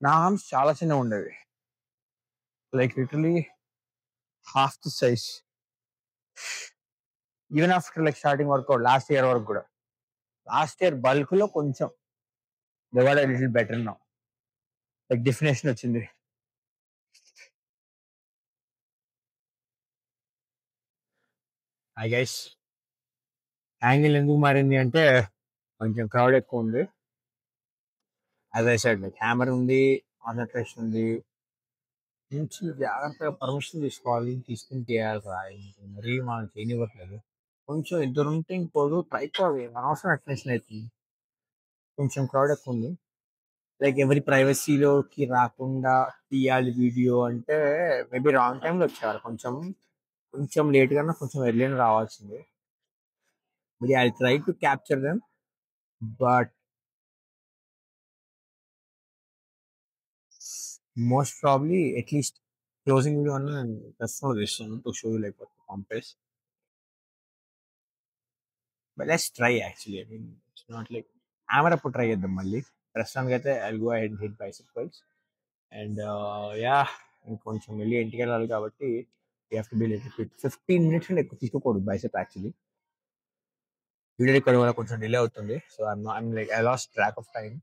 నా ఆర్మ్స్ చాలా చిన్నగా ఉండేవి like literally half the size even after like starting workout last year వరకు కూడా లాస్ట్ ఇయర్ బల్క్ లో కొంచెం దివాడ్ లిటిల్ బెటర్ నా లైక్ డెఫినేషన్ వచ్చింది ఐ గైస్ యాంగిల్ ఎందుకు మారింది అంటే కొంచెం క్రౌడ్ ఎక్కువ ఉంది as I side like hammer ఉంది కాన్సన్ట్రేషన్ ఉంది నుంచి జాగ్రత్తగా పర్మిషన్ తీసుకోవాలి తీసుకుని చేయాలి రా మరీ మనం చేయనివ్వట్లేదు కొంచెం ఇద్దరు ఉంటే ఇంకోదు ట్రైపాడ్ అనవసరం అటెన్షన్ అవుతుంది కొంచెం క్రౌడ్ ఎక్కువ ఉంది లైక్ ఎవరి ప్రైవసీలోకి రాకుండా తీయాలి వీడియో అంటే మేబీ రాంగ్ టైంలో వచ్చేవారు కొంచెం కొంచెం లేట్ కన్నా కొంచెం ఎర్లీని రావాల్సింది మరి I try to capture them but most probably at least closing video అన్న నేను ప్రస్తుతం చేస్తాను to show you like complex but let's try actually I mean it's not like ఆమెర్ అప్పుడు ట్రై చేద్దాం మళ్ళీ ప్రస్తుతానికి అయితే I go ahead hit bicycles and yeah ఇంకొంచెం వెళ్ళి ఇంటికి వెళ్ళాలి కాబట్టి you have to be little bit 15 minutes and ఎక్కువ తీసుకోకూడదు బైసెప్ యాక్చువల్లీ వీడియో రికార్డ్ వల్ల కొంచెం డిలే అవుతుంది so I'm like I last track of time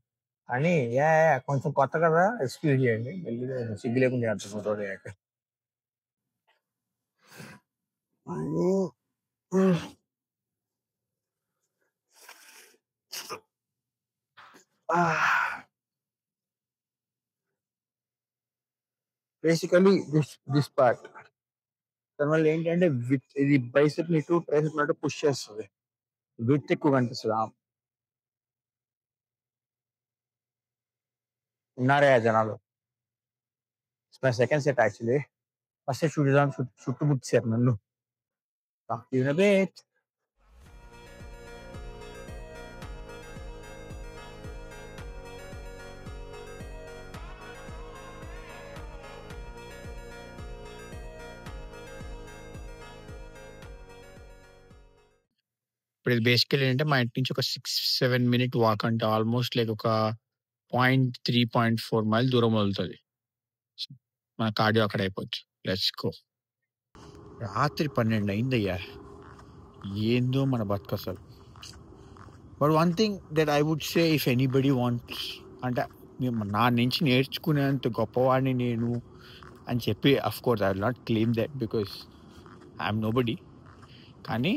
కానీ యా కొంచెం కొత్త కదా ఎక్స్క్యూజ్ చేయండి మళ్ళీ సిగ్గు లేకుండా చేస్తాను రోడ్ అయ్యాక బేసికలీ దిస్ పార్ట్ దానివల్ల ఏంటంటే ఇది బైసెప్ ని ట్రైసెప్ ని పుష్ చేస్తుంది. విత్ ఎక్కువ కనిపిస్తుంది. ఉన్నారే ఆ జనాలు. My second set actually. First set చుట్టుముట్టారు నన్ను. Talk to you in a bit. ఇప్పుడు ఇది బేసికలీ ఏంటంటే మా ఇంటి నుంచి ఒక 6-7 మినిట్ వాక్ అంటే ఆల్మోస్ట్ లైక్ ఒక 0.3-0.4 మైల్ దూరం వదులుతుంది. మన కార్డియో అక్కడ అయిపోవచ్చు. Let's go. రాత్రి 12 అయిందయ్యా. ఏందో మన బతుకు అసలు. But one thing that I would say if anybody wants అంటే నా నుంచి నేర్చుకునేంత గొప్పవాడిని నేను అని చెప్పి of course I will not claim that because I'm nobody. కానీ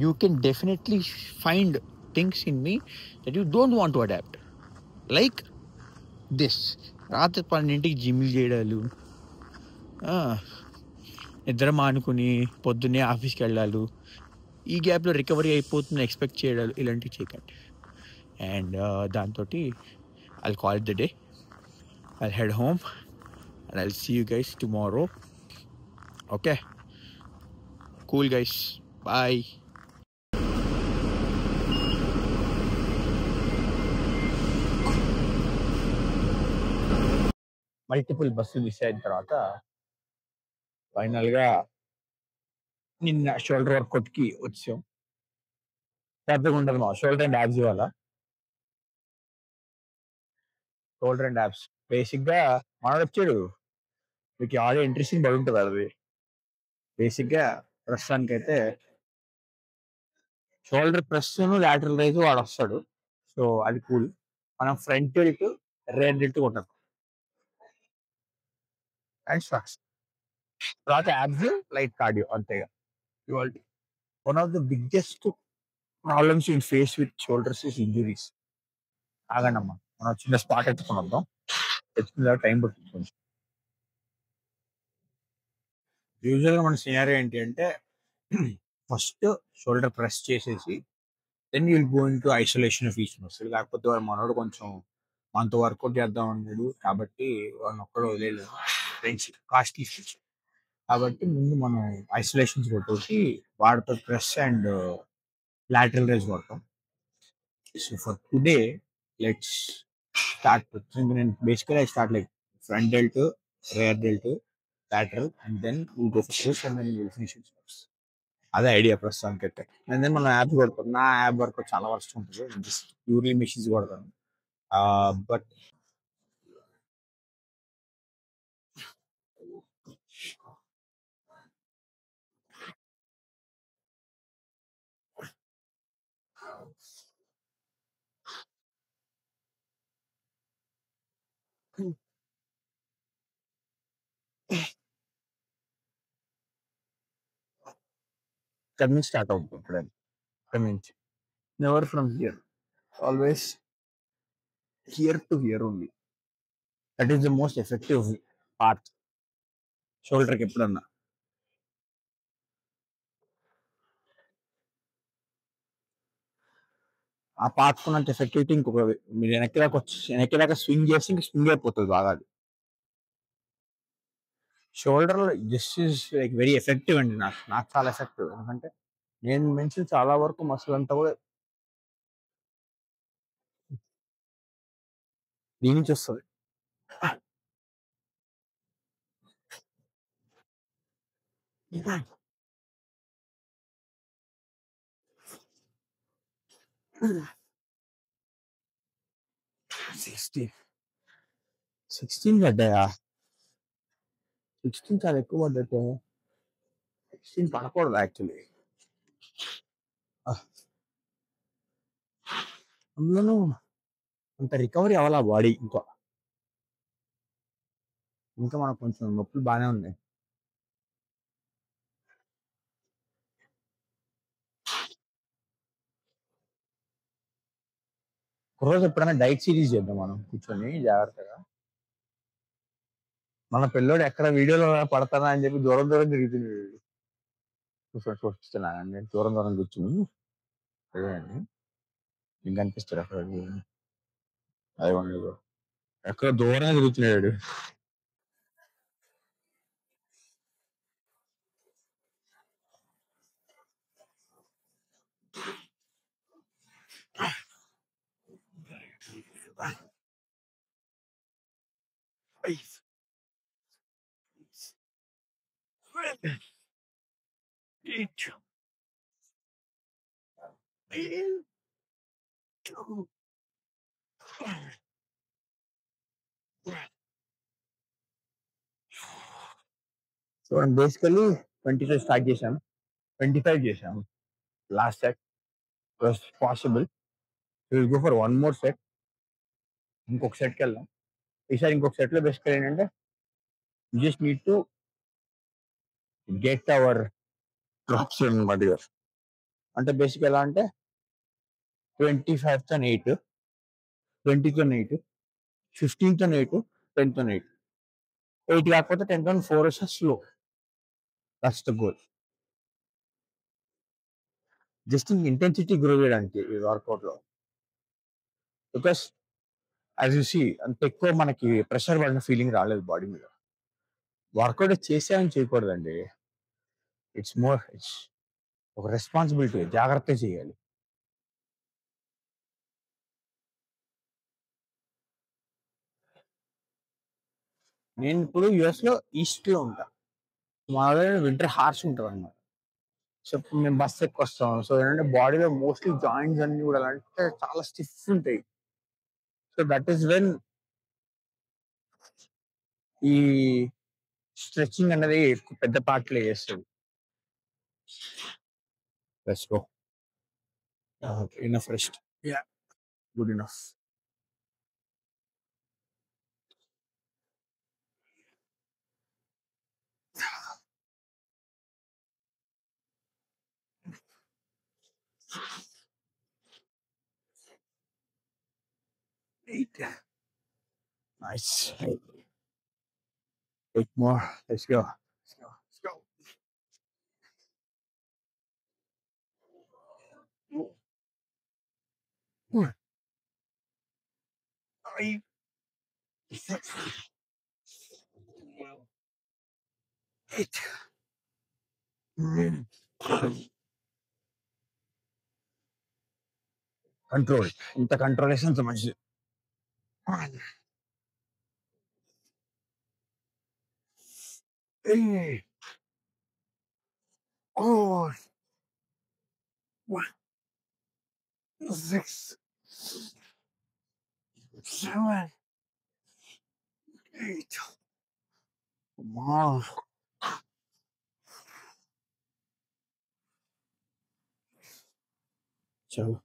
you can definitely find things in me that you don't want to adapt. Like this. రాత్రి 12కి జిమ్లు చేయడాలు, నిద్ర మానుకుని పొద్దున్నే ఆఫీస్కి వెళ్ళాలి, ఈ గ్యాప్లో రికవరీ అయిపోతుంది ఎక్స్పెక్ట్ చేయడాలు, ఇలాంటివి చేయకండి. అండ్ దాంతో I'll call it the day. I'll head home and I'll see you guys tomorrow. Okay? Cool guys. Bye. Multiple bus miss అయిన తర్వాత ఫైనల్గా నిన్న షోల్డర్ వర్కౌట్కి వచ్చాం. పెద్దగా ఉండదు మా షోల్డర్ అండ్ యాబ్స్ ఇవాళ. షోల్డర్ అండ్ యాబ్స్ బేసిక్గా మనోడు వచ్చాడు. మీకు ఆడియో ఇంట్రెస్టింగ్ పడి ఉంటుంది అది. బేసిక్గా ప్రస్తుతానికి అయితే షోల్డర్ ప్రెస్ లాటరల్ రైజ్ వాడు వస్తాడు. సో అది కూల్. మనం ఫ్రంట్ డెల్ట్ రేర్ డెల్ట్ ఉంటాం అండ్ స్ట్రాక్స్. తర్వాత యాబ్స్ లైట్ కార్డియో అంతేగా. ఇవాళ one of the biggest problems in face with shoulders is injuries. ఆగండమ్మా, మనం చిన్న స్పాట్ ఎత్తుకుని వద్దాం. ఎత్తుకున్న టైం పడుతుంది కొంచెం. యూజువల్గా మన సినారియో ఏంటి అంటే ఫస్ట్ షోల్డర్ ప్రెస్ చేసేసి then you will go into isolation of each muscle. లేకపోతే వాడు మనోడు కొంచెం మనతో వర్కౌట్ చేద్దాం అన్నాడు కాబట్టి వాడిని ఒక్కడో వదిలేదు. కాస్ట్లీ కాబట్టి ముందు మనం ఐసోలేషన్స్ కొట్టేసి వాడితో ప్రెస్ అండ్ లాటరల్ రైజ్ కొడతాం. So for today let's start. నేను basically I start like front delt, rear delt, lateral, and then we'll go for push and then we'll finish it. అదే idea ప్రస్తుతానికి అయితే. And then మనం app కొడతాం. నా app వరకు చాలా వర్స్ట్ ఉంటుంది. జస్ట్ ప్యూర్లీ మెషిన్స్ కొడతాను. బట్ ఇక్కడ నుంచి స్టార్ట్ అవుతుంది. ఇక్కడ నుంచి never from here, always here to here only. That is the most effective part షోల్డర్కి ఎప్పుడన్నా. ఆ పార్ట్ కున్నంత ఎఫెక్టివిటీ ఇంకొక మీరు వెనక్కి దాకా స్వింగ్ చేసి ఇంక స్వింగ్ అయిపోతుంది బాగా. Shoulder this is like very effective అండి. నాకు చాలా ఎఫెక్టివ్. ఎందుకంటే నేను మెన్షన్ చాలా వరకు మసిల్ అంతా కూడా దీని నుంచి వస్తుంది. సిక్స్టీన్ పడ్డాయా? 16 చాలా ఎక్కువ పడ్డట్టు. 16 పడకూడదు యాక్చువల్లీ. అందులోనూ అంత రికవరీ అవ్వాలా బాడీ. ఇంకా మనకు కొంచెం నొప్పులు బాగానే ఉన్నాయి. ఒకరోజు ఎప్పుడైనా డైట్ సిరీస్ చేద్దాం మనం కూర్చొని జాగ్రత్తగా. మన పిల్లోడు ఎక్కడ వీడియోలో పడతానా అని చెప్పి దూరం దూరం తిరుగుతున్నాడు. చూస్తున్నా నేను దూరం దూరం కూర్చుని అదే అండి ఇంకా అనిపిస్తాడు అక్కడ అదే ఎక్కడ దూరంగా తిరుగుతున్నాడు. సో బేసికలీ 22 స్టార్ట్ చేశాం, 25 చేశాం. Last set was possible. Will go for one more set. ఇంకొక సెట్కి వెళ్దాం. ఈసారి ఇంకొక సెట్లో బేసికల్ ఏంటంటే just need to get our drops అనమాట. అంటే బేసిక్ ఎలా అంటే 25th 8, 20th 8, 15th 8, 10th 8. 8 కాకపోతే 10th 4 వస్తే slow. That's the goal. Just intensity grow చేయడానికి ఈ వర్కౌట్లో. బికాస్ యాజ్ యూ సీ అంత ఎక్కువ మనకి ప్రెషర్ పడిన ఫీలింగ్ రాలేదు బాడీ మీద. వర్కౌట్ చేసామని చేయకూడదండి. ఇట్స్ ఒక రెస్పాన్సిబిలిటీ, జాగ్రత్త చేయాలి. నేను ఇప్పుడు యుఎస్లో ఈస్ట్లో ఉంటా. మా దగ్గర వింటర్ హార్ష్ ఉంటుంది అన్నమాట. సో మేము బస్ ఎక్కువ వస్తాం. సో ఏంటంటే బాడీలో మోస్ట్లీ జాయింట్స్ అన్ని కూడా అంటే చాలా స్టిఫ్ ఉంటాయి. సో దట్ ఈస్ వెన్ ఈ స్ట్రెచింగ్ అనేది ఎక్కువ పెద్ద పార్ట్ ప్లే చేస్తుంది. Let's go. Enough rest. Yeah, good enough. Eight. Nice. 8 more. Let's go. Let's go. Let's go. One, 5, 6, 8. Control. ఇంత కంట్రోల్ వేస్తే అంత మంచిది. 1, 8, 4, 1, 6, 7, 8. Wow. చలో.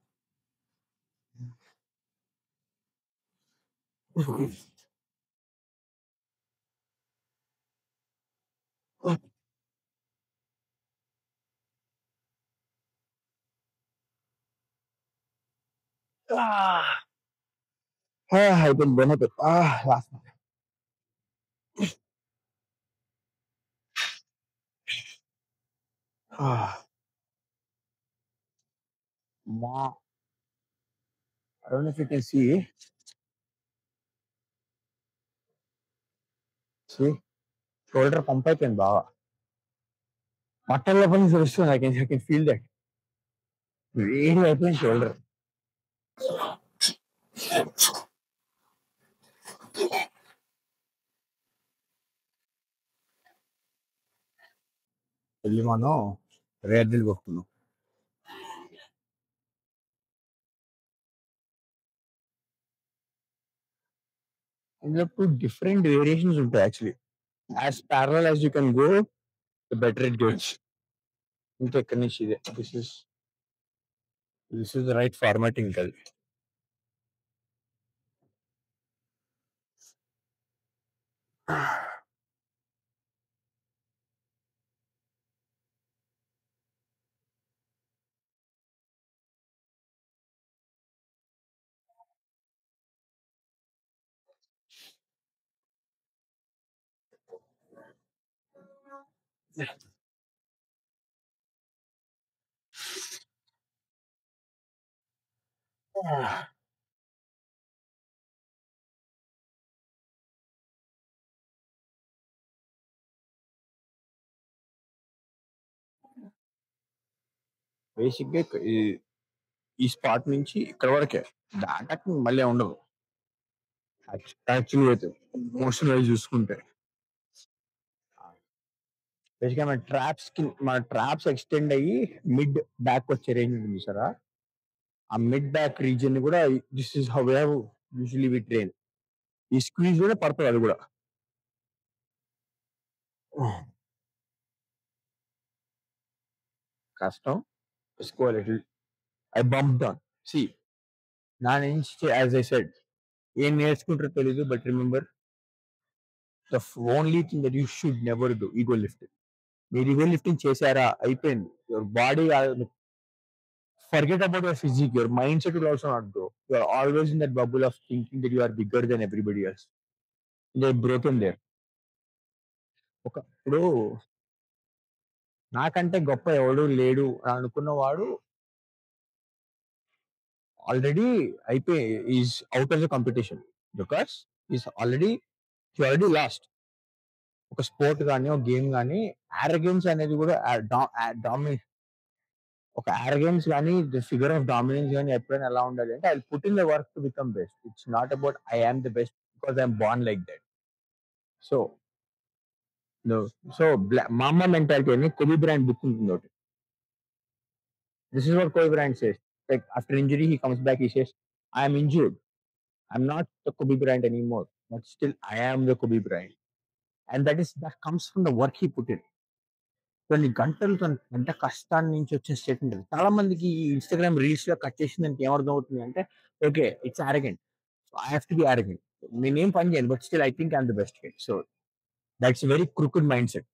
అయిపోయింది. బెనిఫిట్. లాస్ట్ మా I don't know if you can see. Shoulder pump అయిపోయింది బాగా. మట్టల్లో పని తెలుస్తుంది. I can feel that. వేడి అయిపోయింది షోల్డర్. వెళ్ళి మనం రేడ్లు కొట్టుకున్నాం. ఇందులో 2 డిఫరెంట్ వేరియేషన్స్ ఉంటాయి actually. As parallel as you can go the better it goes. ఇంకా ఎక్కడి నుంచి ఇదే. This is the right formatting అది. బేసిక్ గా ఈ స్పాట్ నుంచి ఇక్కడ వరకే దాటాక మళ్ళీ ఉండదు. యాక్చువల్లీ అయితే మోషన్ వైజ్ చూసుకుంటే బేసిక్గా మన ట్రాప్స్ ఎక్స్టెండ్ అయ్యి మిడ్ బ్యాక్ వచ్చే రేంజ్ ఉంది సరా. ఆ మిడ్ బ్యాక్ రీజియన్ కూడా this is how usually we train. ఈ స్క్వీజ్ కూడా పడుతుంది అది కూడా. కష్టం తీసుకోవాలి. ఐ బంప్ డౌన్ సి నా నుంచి యాజ్ ఐ సెడ్ ఏం నేర్చుకుంటారో తెలీదు. But remember the only thing that you should never do ego lifting. మీరు ఈగో లిఫ్టింగ్ చేశారా అయిపోయింది. Your body forget about your physique. Your mindset will also not grow. You are always in that bubble of thinking that you are bigger than everybody else. They're broken there. ఇప్పుడు నాకంటే గొప్ప ఎవడు లేడు అని అనుకున్నవాడు already అయిపోయి is out of the competition. Because is already last. ఒక sport కానీ ఒక గేమ్ కానీ ఆరగెన్స్ అనేది కూడా ఒక ఆరగెన్స్ కానీ ద ఫిగర్ ఆఫ్ డామినెన్స్ కానీ ఎప్పుడైనా ఎలా ఉండాలి అంటే I put in the work to become best. It's not about I am the best because I'm born like that. So so మామ మెంటాలిటీ అని కొబీ బ్రాండ్ బుక్ ఉంటుంది ఒకటి. This is what Kobe Bryant says. Like after injury he comes back, he says I'm injured, I'm not the Kobe Bryant anymore, but still I am the Kobe Bryant. And that comes from the work he put in. కొన్ని గంటలు గంట కష్టాన్ని నుంచి వచ్చిన statement. చాలా మందికి Instagram reels లో cut చేసిన దానికి ఏమర్థం అవుతుంది అంటే okay it's arrogant, I have to be arrogant, నేనేం పని చేయను but still I think I'm the best. So that's very crooked mind set.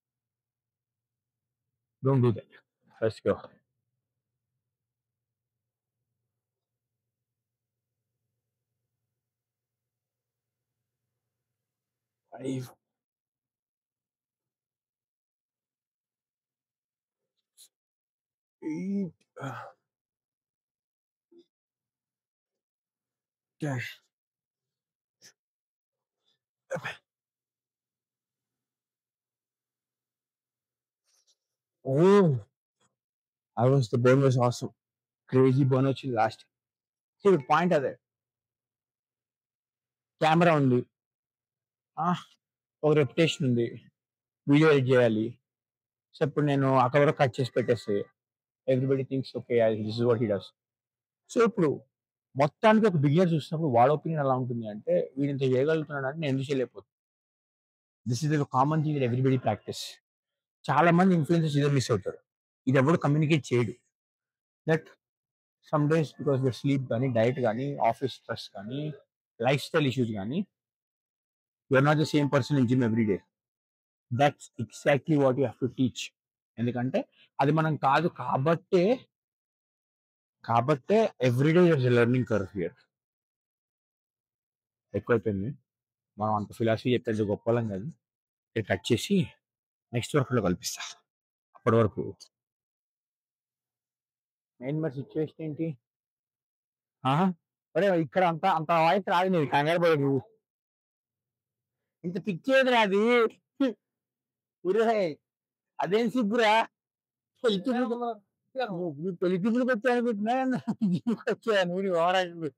Don't do that. Let's go. Five, 8. Gosh. Oh, the burn was awesome. Crazy burn వచ్చింది last. Point అదే, camera ఉంది, ఒక reputation ఉంది, video edit చేయాలి. So ఇప్పుడు నేను అక్కడ వరకు కట్ చేసి పెట్టేస్తే everybody thinks okay this is what he does. So ఇప్పుడు మొత్తానికి ఒక బిగినర్ చూసినప్పుడు వాడు ఒపీనియన్ ఎలా ఉంటుంది అంటే వీడు ఇంత చేయగలుగుతున్నాడు అంటే నేను ఎందుకు చేయలేకపోతుంది. This is the common thing everybody practice. చాలా మంది ఇన్ఫ్లుయెన్సర్స్ ఇదే మిస్ అవుతారు. ఇది ఎవరు కమ్యూనికేట్ చేయడు. That some days because your sleep కానీ డైట్ కానీ ఆఫీస్ స్ట్రెస్ కానీ లైఫ్ స్టైల్ ఇష్యూస్ కానీ you're not the same person in gym every day. That's exactly what you have to teach. ఎందుకంటే అది మనం కాదు కాబట్టే everyday your learning curve here. ఎక్కువైపోయింది. మనం అంత ఫిలాసఫీ చెప్పేది గొప్పలం కాదు. ఇక్కడ కట్ చేసి నెక్స్ట్ వర్క్లో కల్పిస్తా. అప్పటి వరకు మెయిన్ మరి సిచ్యువేషన్ ఏంటి? అరే ఇక్కడ అంత వాయిస్ రాదు, నేను కంగారు పడదు. ఇంత పిచ్చేది అది. అదేం సిగ్గురా, పెళ్లి చూపులకు వచ్చా అనుకుంటున్నా వచ్చాను నువ్వు ఓవరాక్షన్.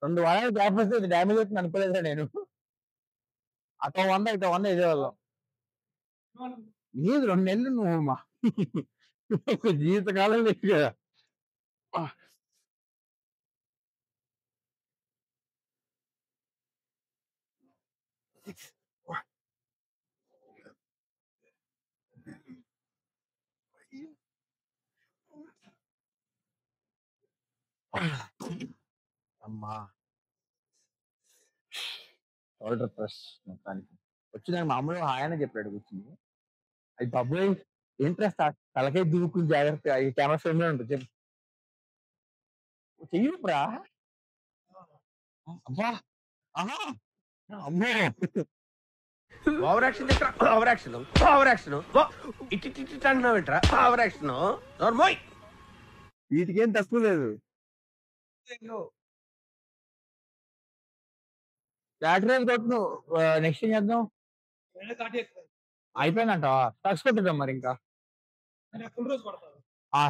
రెండు వారాలు గ్యాప్ వస్తే డ్యామేజ్ అవుతుంది అనుకోలేదురా నేను. అటో 100 ఇటో 100 ఇదే వాళ్ళం. లేదు 2 నెలలు నువ్వు మా జీవితకాలం లేదు కదా. అమ్మా షోల్డర్ ప్రెస్ మొత్తానికి వచ్చిందని మామూలుగా ఆయన చెప్పాడు కూర్చుంది. అది బాబోయ్ ఇంట్రెస్ట్ తలకే దూకుని జాగ్రత్త ఈ కెమెరా ఫ్రేమ్ లో ఉంటుంది చెప్పు చెయ్యరా అబ్బా ఆహా అమ్మో over action over action over action ఇటు ఇటు ఇటు అంటున్నావు ఏంట్రా ఓవర్ యాక్షన్ నోర్మోయ్ వీటికేం తక్కువ లేదు బ్యాటరీ కొట్టు నెక్స్ట్ ఏం చేద్దాం అయిపోయిందంట టక్స్ కొట్టుదాం మరి ఇంకా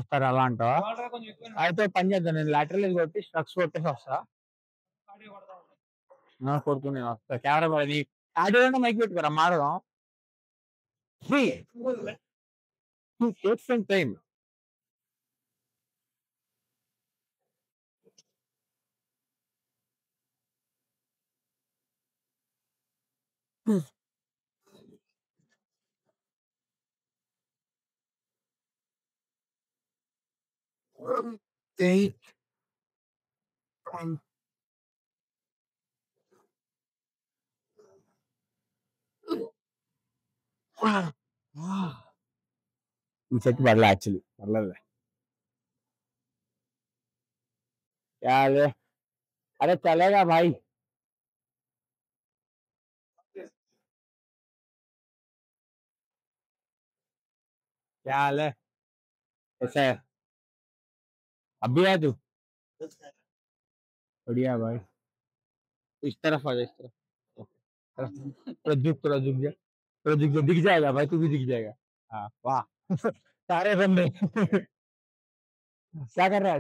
సరే అలా అంటావా అయితే పని చేద్దాం నేను లాటరల్ కొట్టి స్ట్రక్స్ కొట్టేసి వస్తా కొడుకుని వస్తా కెమెరా పడి ఆడియో మైక్ పెట్టుకోరా మాడదాం ఫ్రీ టైం Eight. ఈ సెట్ పడలే యాక్చువల్లీ పర్లేదు यार अरे चलेगा भाई क्या हाल है कैसा है अभी है तू बढ़िया भाई इस तरफ आ जा इस तरफ थोड़ा झुक जा थोड़ा झुक जा दिख जाएगा भाई तू भी दिख जाएगा हाँ वाह सारे बंदे क्या कर रहा है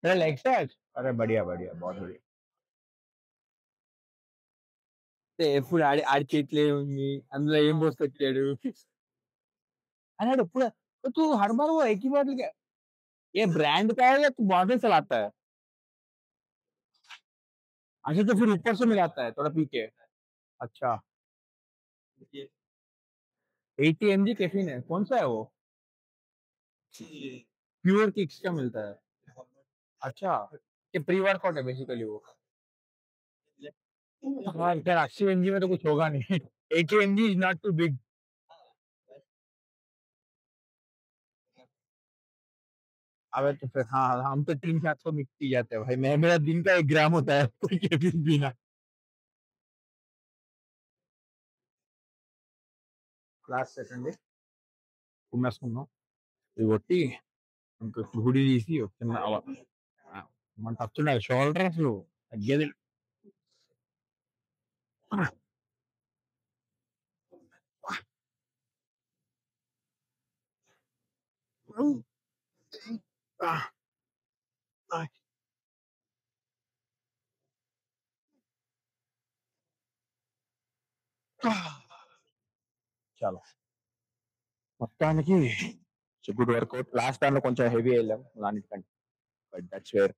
तेरा लेग शॉट अरे बढ़िया बढ़िया बहुत बढ़िया ఎప్పుడు ఆడి చేతిలో ఉంది అందులో ఏం పోసుకొచ్చాడు అన్నాడు ఎప్పుడు तू हर बार वो एक ही बॉटल का ये ब्रांड का है या तू बॉटल चलाता है अच्छा तो फिर ऊपर से मिलाता है थोड़ा पी के अच्छा 80 mg कैफीन है कौन सा है वो प्योर किक्स का मिलता है अच्छा ये प्री वर्कआउट है बेसिकली वो हाँ इधर 80 mg में तो कुछ होगा नहीं 80 mg is not too big अबे तो फिर हाँ हम तो 300-400 मिक्स पी जाते हैं भाई मैं मेरा दिन का 1 ग्राम होता है कोई कैफीन पीना క్లాస్ సెకండ్ కుమ్మేసుకున్నాం ఇది కొట్టి ఇంకా గుడి తీసి ఒక చిన్న మన టచ్ ఉన్నాయి షోల్డర్ అసలు తగ్గేది చాలా మొత్తానికి గుడ్ వర్కౌట్ లాస్ట్ టైంలో కొంచెం హెవీ వెళ్ళాం దానికంటే but that's where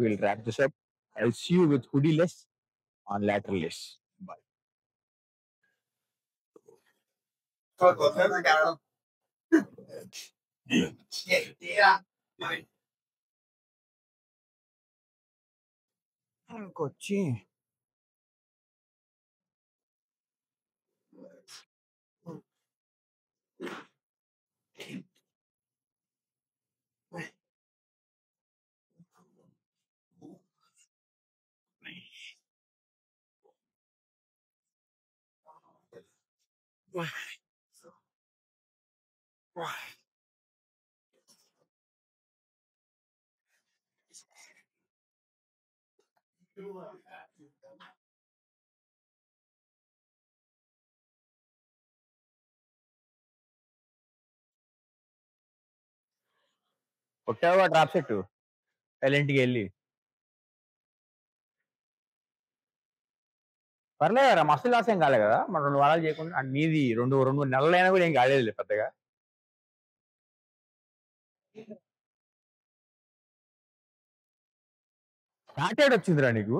will wrap this up I will see you with hoodie less on lateral less by ఇంకొచ్చి కొట్టావా డ్రాప్ సెట్ సైలెంట్కి వెళ్ళి పర్లేదు మస్తు లాస్ ఏం కాలే కదా మన 2 వారాలు చేయకుండా నీది 2 నెలలైనా కూడా ఏం కాలేదు పెద్దగా స్టార్టెడ్ వచ్చిందిరా నీకు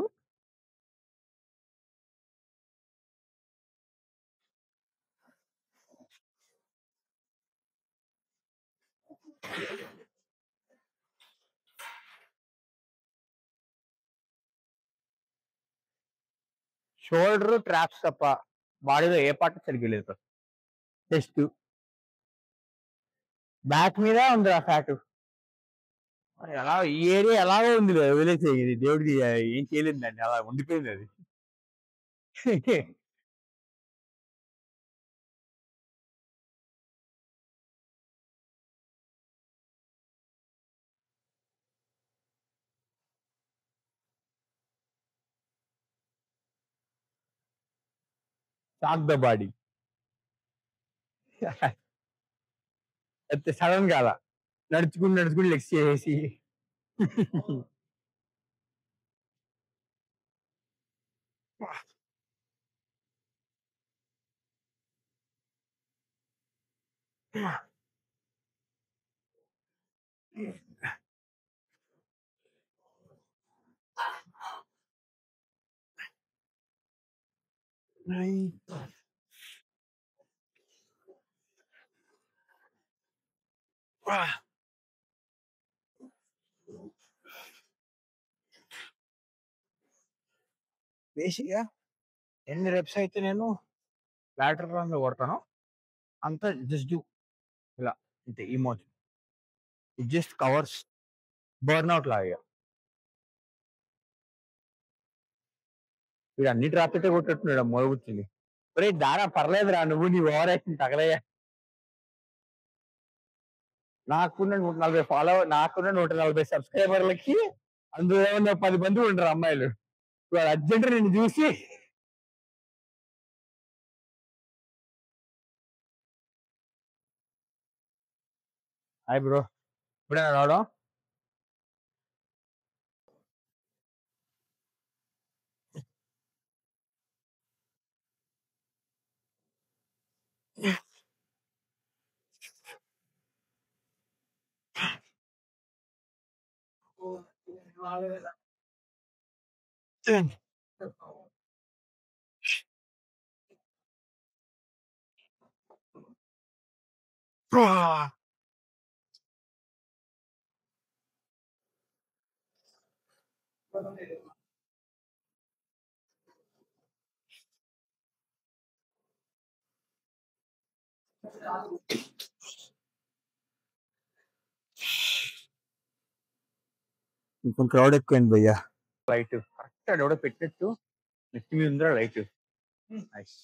షోల్డర్ ట్రాప్స్ తప్ప బాడీలో ఏ పార్ట్ సరిగ్గా లేదు టెస్ట్ బ్యాక్ మీద ఉంది ఆ ఫ్యాట్. ఎలా ఈ ఏరియా ఎలాగో ఉంది వదిలేసి దేవుడికి ఏం చేయలేదు దాన్ని, అలా ఉండిపోయింది అది. Shock the body. సడన్ గా అలా నడుచుకుని లెగ్స్ చేసి బేసిక్గా ఎన్ని రెప్స్ అయితే నేను లాటరల్ రన్ లో కొడతాను అంత జస్ట్ డూ ఇలా అంతే. ఈ motion it just covers burnout లాగా. వీడు అన్ని డ్రాప్ కొట్టేట్టున్నాడు మొదగుచ్చింది. ఒరే దారా పర్లేదురా, నువ్వు నీ ఓవర్ యాక్షన్ తగలయ్యా. నాకున్న 140 ఫాలోవర్, నాకున్న 140 సబ్స్క్రైబర్లకి అందులో ఉన్న 10 మంది ఉండరు అమ్మాయిలు. వాడు అర్జెంట్ నిన్ను చూసి హాయ్ బ్రో ఇప్పుడే రావడం. కొంచెం క్రౌడ్ ఎక్కువైంది భయ్యా. లైట్ కరెక్ట్ అది కూడా పెట్టినట్టు నెత్తి మీద ఉందిరా లైట్. నైస్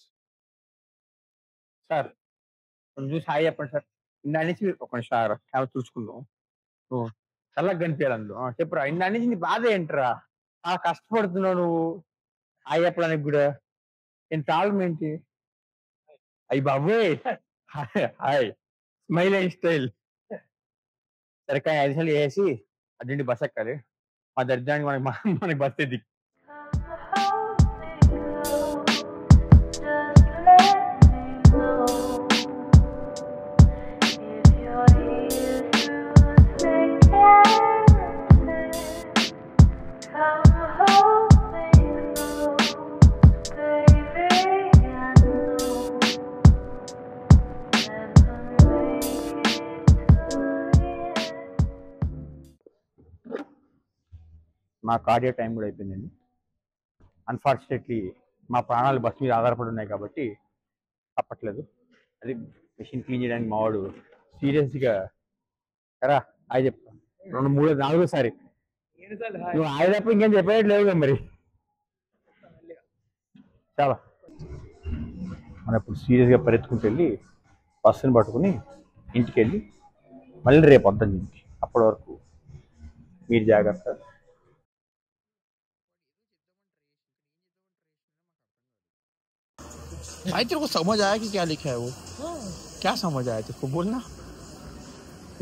సార్, కొంచెం చూసి హాయ్ చెప్పండి సార్. ఇందా నుంచి ఒక నిమిషం క్యామెరా చూసుకుందాం. చల్లగా కనిపించాలి అందులో. చెప్పురా, ఇందా నుంచి నీ బాధ ఏంట్రా? కష్టపడుతున్నావు నువ్వు హాయ్ చెప్పడానికి కూడా. నేను ప్రాబ్లం ఏంటి? అయ్యి బాబోయ్, హాయ్ స్మైల్ అండ్ స్టైల్. సరే కానీ 5 నిమిషాలు వేసి అర్జెంట్ బస్ ఎక్కాలి. మా దరిద్రానికి మనకి బస్ ఎద్ది. మా కార్డియో టైం కూడా అయిపోయిందండి. అన్ఫార్చునేట్లీ మా ప్రాణాలు బస్ మీద ఆధారపడి ఉన్నాయి కాబట్టి తప్పట్లేదు. అది మెషిన్ క్లీన్ చేయడానికి మావాడు సీరియస్గా కరా ఆయన చెప్తా 2, 3, 4సారి నువ్వు ఆయన తప్ప ఇంకేం చెప్పేయట్లేదు కదా మరి. చాలా మనం ఇప్పుడు సీరియస్గా పరిగెత్తుకుంటూ వెళ్ళి బస్సుని పట్టుకుని ఇంటికి వెళ్ళి మళ్ళీ రేపు వద్దాం ఇంటికి. అప్పటి వరకు మీరు జాగ్రత్త. भाई तेरे को समझ आया कि क्या लिखा है वो? क्या समझ आया तेरे को बोलना?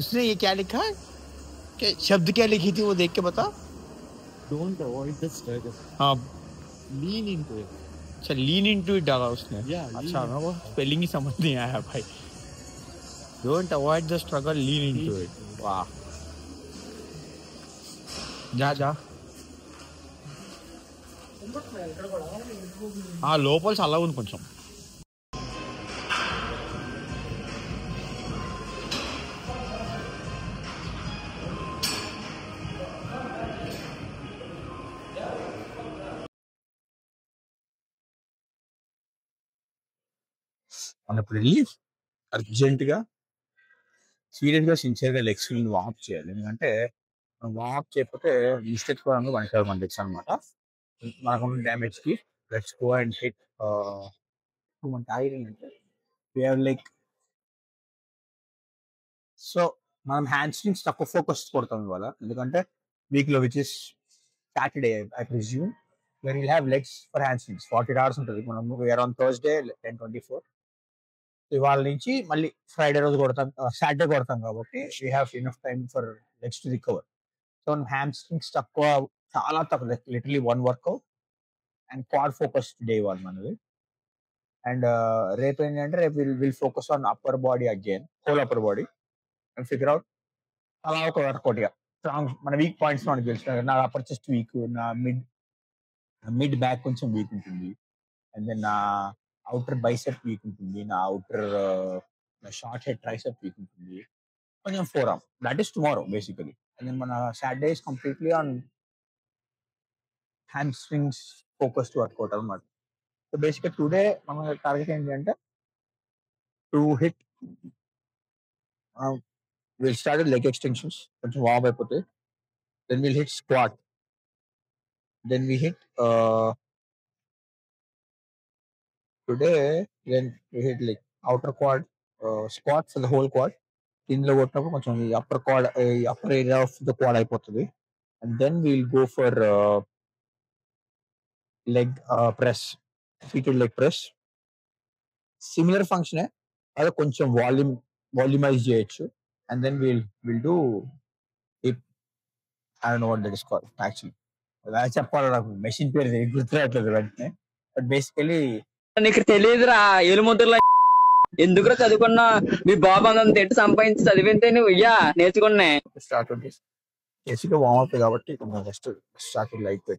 उसने ये क्या लिखा है? क्या शब्द क्या लिखी थी वो देख के बता. Don't avoid the struggle. हाँ Lean into it. अच्छा, लीन इनटू इट डाला उसने. Yeah, अच्छा, lean मेरे को स्पेलिंग ही समझ नहीं आया भाई. Don't avoid the struggle, lean into it. वाह, जा जा. లోపల చల్లగా ఉంది కొంచెం. మనం ఇప్పుడు వెళ్ళి అర్జెంటుగా సీరియస్గా సిన్సియర్గా లెగ్స్ వార్మ్ చేయాలి. ఎందుకంటే మనం వార్మ్ చేయకపోతే మిస్టేక్స్ పరంగా మన లెగ్స్ అనమాట. మనకున్న డ్యామేజ్కి లెట్స్ గో అండ్ హిట్. మన టార్గెట్ ఏంటంటే వి హావ్ లైక్ సో మనం హ్యాండ్ స్ట్రింగ్స్ తక్కువ ఫోకస్ కొడతాం ఇవాళ. ఎందుకంటే వీక్లో which is Saturday I presume where will have legs for hand strings 40 hours ఉంటుంది. మనం వేర్ ఆన్ థర్స్డే 10:24 ఇవాళ నుంచి మళ్ళీ ఫ్రైడే రోజు కొడతాం, సాటర్డే కొడతాం కాబట్టి we have enough time for legs to recover. So hamstrings తక్కువ, చాలా తక్కువ, literally one workout and quad focus day one మనది. అండ్ రేపు ఏంటంటే రేపు will focus on upper body again, whole upper body and figure out అలా ఒక work out గా స్ట్రాంగ్. మన వీక్ పాయింట్స్ మనకి తెలుసు. నా అప్పర్ చెస్ట్ వీక్, నా మిడ్ బ్యాక్ కొంచెం వీక్ ఉంటుంది, అండ్ దెన్ నా అవుటర్ బైసెప్ వీక్ ఉంటుంది, నా outer short head tricep weak ఉంటుంది, కొంచెం forearm. That is tomorrow basically. And then మన Saturday is completely on hamstrings focused workout అనమాట. సో బేసిక్గా టుడే మన టార్గెట్ ఏంటి అంటే to hit will start leg extensions, కొంచెం వార్మ్ అయిపోతాయి. Then will hit squat, then we hit today then we hit like outer quad, squat for the whole quad. దీనిలో కొట్టినప్పుడు కొంచెం ఈ అప్పర్ క్వాడ్, ఈ upper area of the quad అయిపోతుంది. And then will go for leg press, seated leg press. Similar ఫంక్షనే, అదే కొంచెం volumise చేయొచ్చు. And then will do hip. I don't know what that is called actually. ఎలా చెప్పాలో నాకు machine పేరు గుర్తురావట్లేదు వెంటనే. బట్ బేసికలీ నీకు తెలియదురా ఏలుముద్రలో ఎందుకురా చదువుకున్నా మీ బాబు అంత తిట్టి సంపాదించి చదివితే నువ్వు ఇయ్యా నేర్చుకున్నా. స్టార్ట్ చేసి బేసిక్గా వార్మ్ అప్ కాబట్టి just start like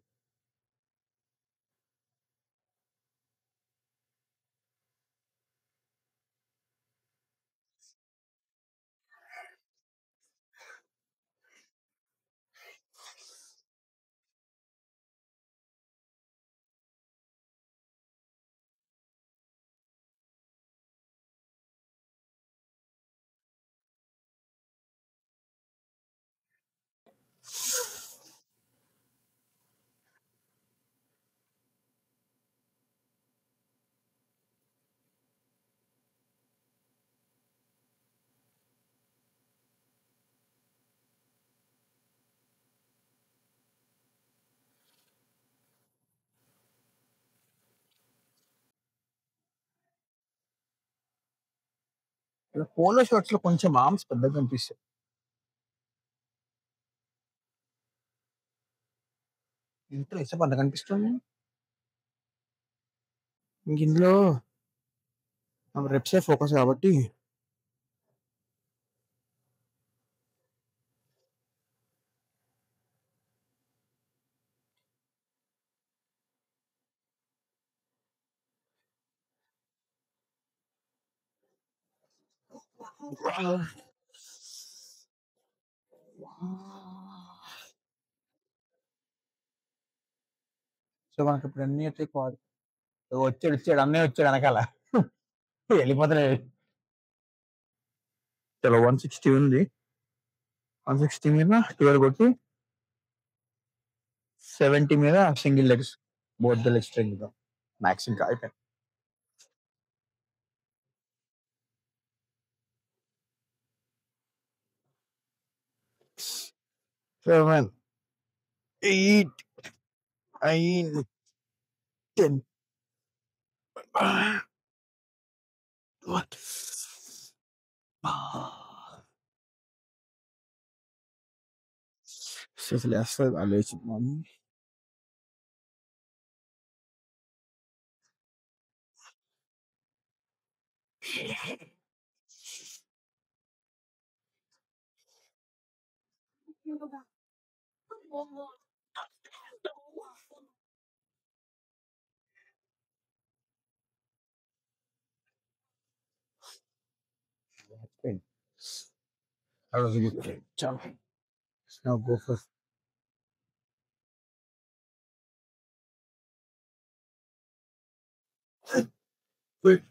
polo shirts లో కొంచెం ఆర్మ్స్ పెద్దగా కనిపిస్తాయి. ఇంట్లో ఇష్టం అంత కనిపిస్తుంది. ఇంక ఇందులో రెప్సే ఫోకస్ కాబట్టి సో మనకి ఇప్పుడు అన్ని అయితే వచ్చాడు అన్నీ వచ్చాడు వెనకాల వెళ్ళిపోతలేదు. చలో 160 ఉంది, 160 మీద 12 కొట్టి 70 మీద single legs, both the leg strength max. ఇంకా అయిపోయింది. 7, 8, 9, 10. What? అసలు వేస్తుంది ఆలోచన. That was a good game. Ciao. Let's now go for wait.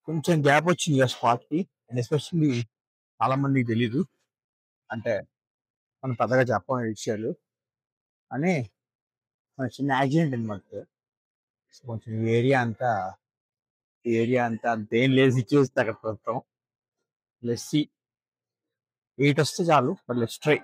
కొంచెం గ్యాప్ వచ్చింది ఆ స్పాట్ కి, అండ్ ఎస్పెషల్లీ చాలా మందికి తెలీదు, అంటే మనం పెద్దగా చెప్పని విషయాలు అని మన చిన్న యాక్సిడెంట్ అనమాట. కొంచెం ఈ ఏరియా అంతా అంతేం లేదు సిచ్యువేషన్ అక్కడ ప్రస్తుతం. లెట్స్ సి 8 వస్తే చాలు, but let's try.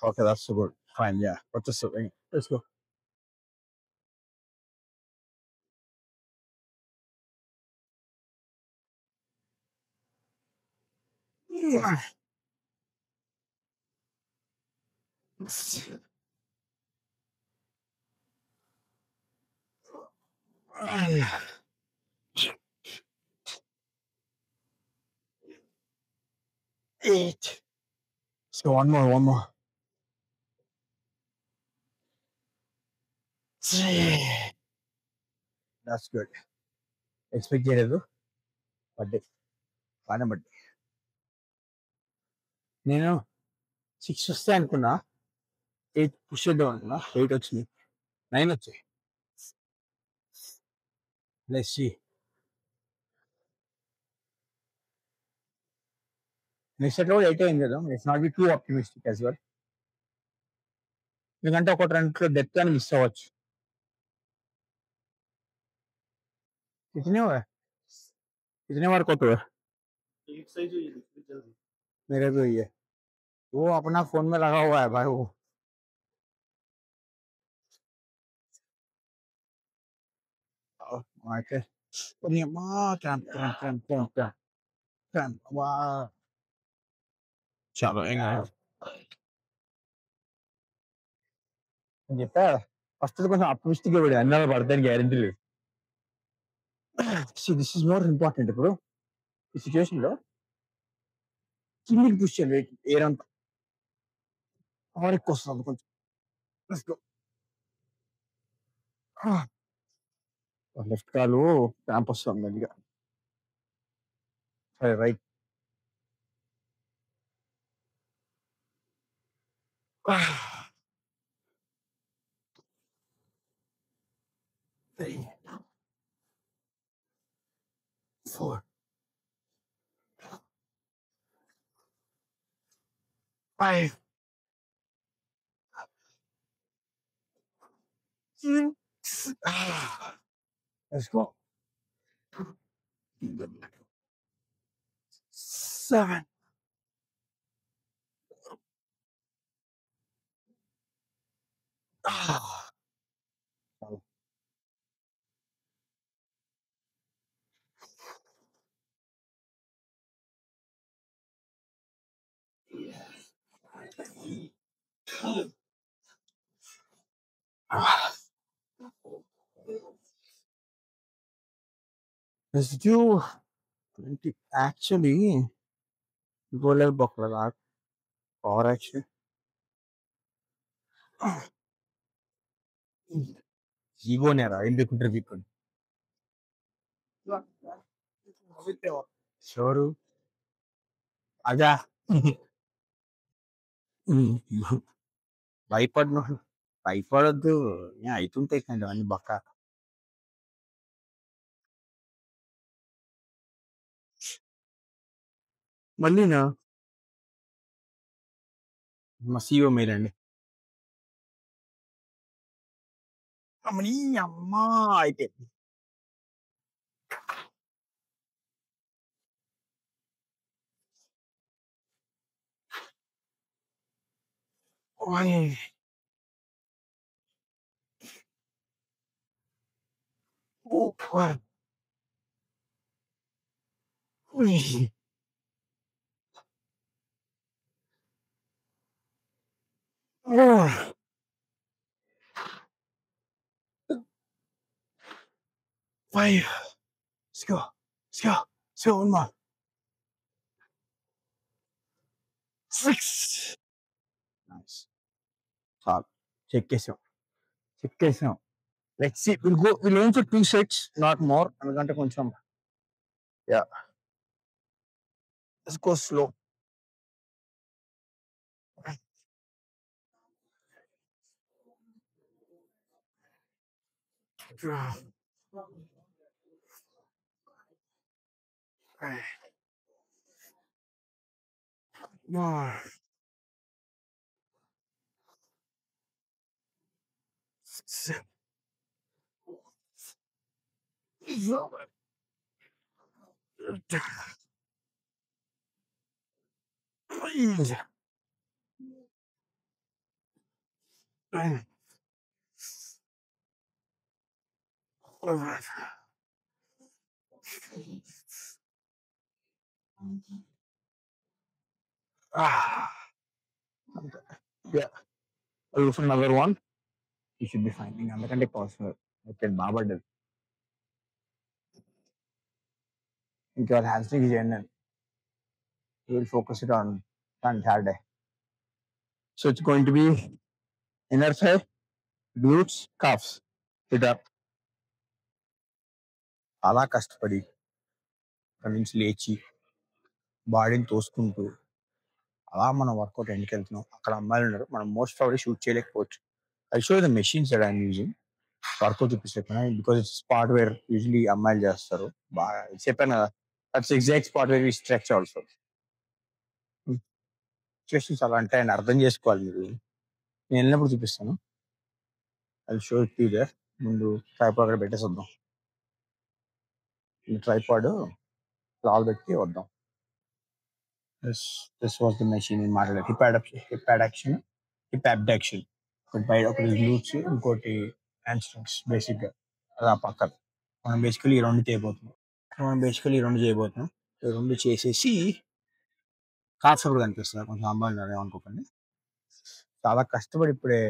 Okay, that's so good. Fine, yeah. Let's go. Eight. So one more. That's good. Expect చేయలేదు, బట్ బాగానే బట్ నేను 6 వస్తే అనుకున్నా, 8 పుష్ చేద్దాం అనుకున్నా, 8 వచ్చింది, 9 వచ్చాయి. Let's see. నెక్స్ట్ సెట్ కూడా 8 అయింది కదా, it's not be two optimistic as well, ఎందుకంటే ఒక రెండులో డెత్ అని మిస్ అవ్వచ్చు. कितने हुए कितने बार को तो है? मेरे भी हुई है, वो अपना फोन में लगा हुआ है भाई वो. ओके, पुनिया माँ कैम वाह, चलो ఎంగ అని చెప్పా. ఫస్ట్ కొంచెం ఆప్టిమిస్టిక్ గా పడి అన్నాలు పడతాను గ్యారెంటీ లేదు. So this is more important. ఇప్పుడు ఈ సిచ్యువేషన్ లో కిందికి పుష్ చేయండి, ఎయిర్ అంతా పవర్ ఎక్కువ వస్తుంది కొంచెం. Let's go. లెఫ్ట్ కాలు క్రాంప్ వస్తుంది మెల్లిగా. సరే right. Three, 4, 5, 6. Let's go. 7. Let's do 20. Actually, go level buckle that power action. Ego nera in the people. Sure. Aja. భయపడను, భయపడద్దు, అవుతుంటాయి కండి అన్ని బక్క. మళ్ళీనా మా సీఓ మేలండి. అమ్మని అమ్మా అయితే ఓయ్. ఓయ్. ఉయ్. ఓయ్. 5, Let's go. Let's go. Let's go. One more. 6. Nice. Stop. Check this out. Check this out. Let's see. We'll aim for 2 sets, not more. I'm going to కొంచెం. Yeah. Let's go slow. More. 6. Yeah. I'll go for another one. You should be fine. అందుకంటే possible. Okay, బాబడ్డది. ఇంకా hamstring చేయండి. We'll focus it on Saturday. So it's going to be inner thigh, glutes, calves. Sit up. అలా కష్టపడి అక్కడి నుంచి లేచి బాడీని తోసుకుంటూ అలా మనం వర్కౌట్ ఎండ్కి వెళ్తున్నాం. అక్కడ అమ్మాయిలు ఉన్నారు, మనం మోస్ట్ ప్రాబ్లీ షూట్ చేయలేకపోవచ్చు. I show the machines that I'm using workout చూపిస్తాను because it's spot where usually అమ్మాయిలు చేస్తారు. బాగా చెప్పాను కదా, that's exact spot where we stretch also. Situations అలా అంటే ఆయన అర్థం చేసుకోవాలి. మీరు నేను వెళ్ళినప్పుడు చూపిస్తాను. అది షో ఇట్ దేర్. ముందు ట్రైపాడ్ అక్కడ పెట్టేసి ట్రైపాడ్ లాల్ పెట్టి వద్దాం. దిస్ వాస్ ద మెషిన్ నేను మాట్లాడాను. Hip adduction, hip abduction. ఒకటి గ్లూట్స్, ఇంకోటి హ్యామ్స్ట్రింగ్స్. బేసిక్గా అది ఆ పక్కన మనం బేసికలీ ఈ రెండు చేయబోతున్నాం. ఈ రెండు చేసేసి కాఫ్స్ కూడా కనిపిస్తుంది. కొంచెం అమ్మాయిలు ఏమనుకోకండి. చాలా కష్టపడి ఇప్పుడే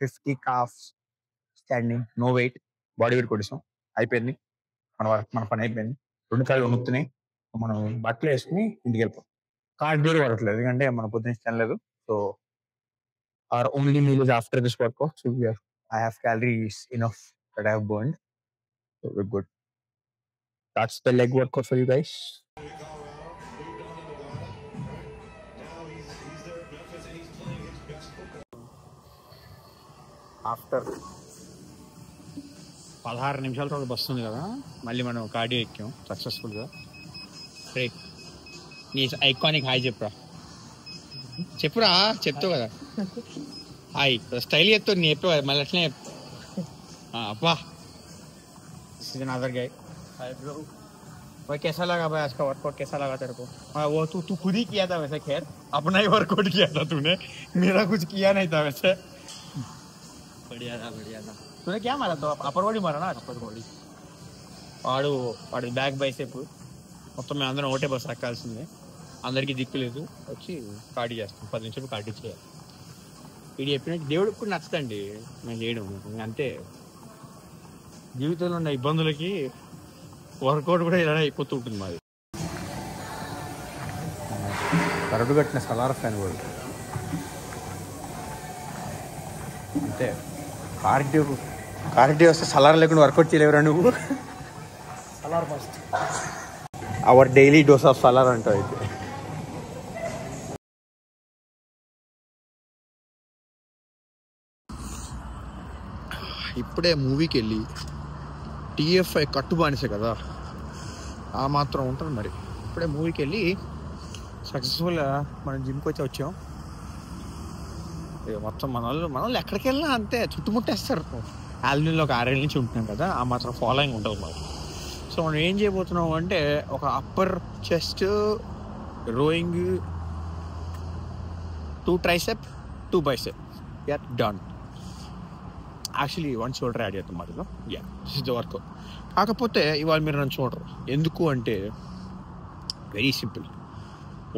50 calves standing, no weight, body weight కొట్టేసాం. అయిపోయింది మన పని అయిపోయింది. 2 కాళ్ళు వణుకుతున్నాయి. మనం బట్టలు వేసుకుని ఇంటికి వెళ్ళిపోం. కార్డియో పడట్లేదు ఎందుకంటే మన పొద్దున్న తినలేదు. So our only meal is after this workout. So I have calories enough that I have burned. So we're good. That's the leg workout for you guys. After 16 నిమిషాల తర్వాత బస్సు ఉంది కదా, మళ్ళీ మనం కార్డియో ఎక్కాం సక్సెస్ఫుల్గా. రే నీ ఐకానిక్ హాయ్ చెప్పురా చెప్తావు కదా హాయ్. స్టైల్ చెప్తావు, నీ చెప్పావు కదా మళ్ళీ అట్లనే అబ్బా. This is another guy. Hi bro, भाई कैसा लगा भाई आज का वर्कआउट? कैसा लगा तेरे को? वो तू खुद ही किया था वैसे, खैर अपना ही वर्कआउट किया था तूने, मेरा कुछ किया नहीं था वैसे. बढ़िया था. तूने क्या मारा था? अपर बॉडी मारा ना? अपर बॉडी వాడు బ్యాక్ బైసెప్ మొత్తం మేము అందరం ఒకటే బస్సు ఎక్కాల్సిందే. అందరికీ దిక్కు లేదు. వచ్చి కార్డీ చేస్తాం, 10 నిమిషాలు కార్డీ చేయాలి. ఇది చెప్పినట్టు దేవుడికి కూడా నచ్చదండి మేము చేయడం. అంతే, జీవితంలో ఉన్న ఇబ్బందులకి వర్కౌట్ కూడా ఇలానే అయిపోతూ ఉంటుంది మాది. కరడు కట్టిన సలార్ ఫ్యాన్ కూడా అంతే. కార్డియో వస్తే సలార్ లేకుండా వర్కౌట్ చేయలేవురా నువ్వు. Salaar first, our daily dose of Salaar అంటావు. అయితే ఇప్పుడే మూవీకి వెళ్ళి టీఎఫ్ఐ కట్టుబానిసే కదా, ఆ మాత్రం ఉంటుంది మరి. ఇప్పుడే మూవీకి వెళ్ళి సక్సెస్ఫుల్గా మనం జిమ్కి వచ్చాం. మొత్తం మన వాళ్ళు ఎక్కడికి వెళ్ళినా అంతే చుట్టుముట్టేస్తారు. ఆల్బీలో ఒక 6 ఏళ్ళ నుంచి ఉంటున్నాం కదా, ఆ మాత్రం ఫాలోయింగ్ ఉంటుంది మాకు. సో మనం ఏం చేయబోతున్నాం అంటే ఒక upper chest rowing, 2 tricep 2 bicep, yeah done. Actually 1 shoulder add చేస్తాం మధ్యలో. Yeah this is the work out. కాకపోతే ఇవాళ మీరు నన్ను చూడరు. ఎందుకు అంటే వెరీ సింపుల్.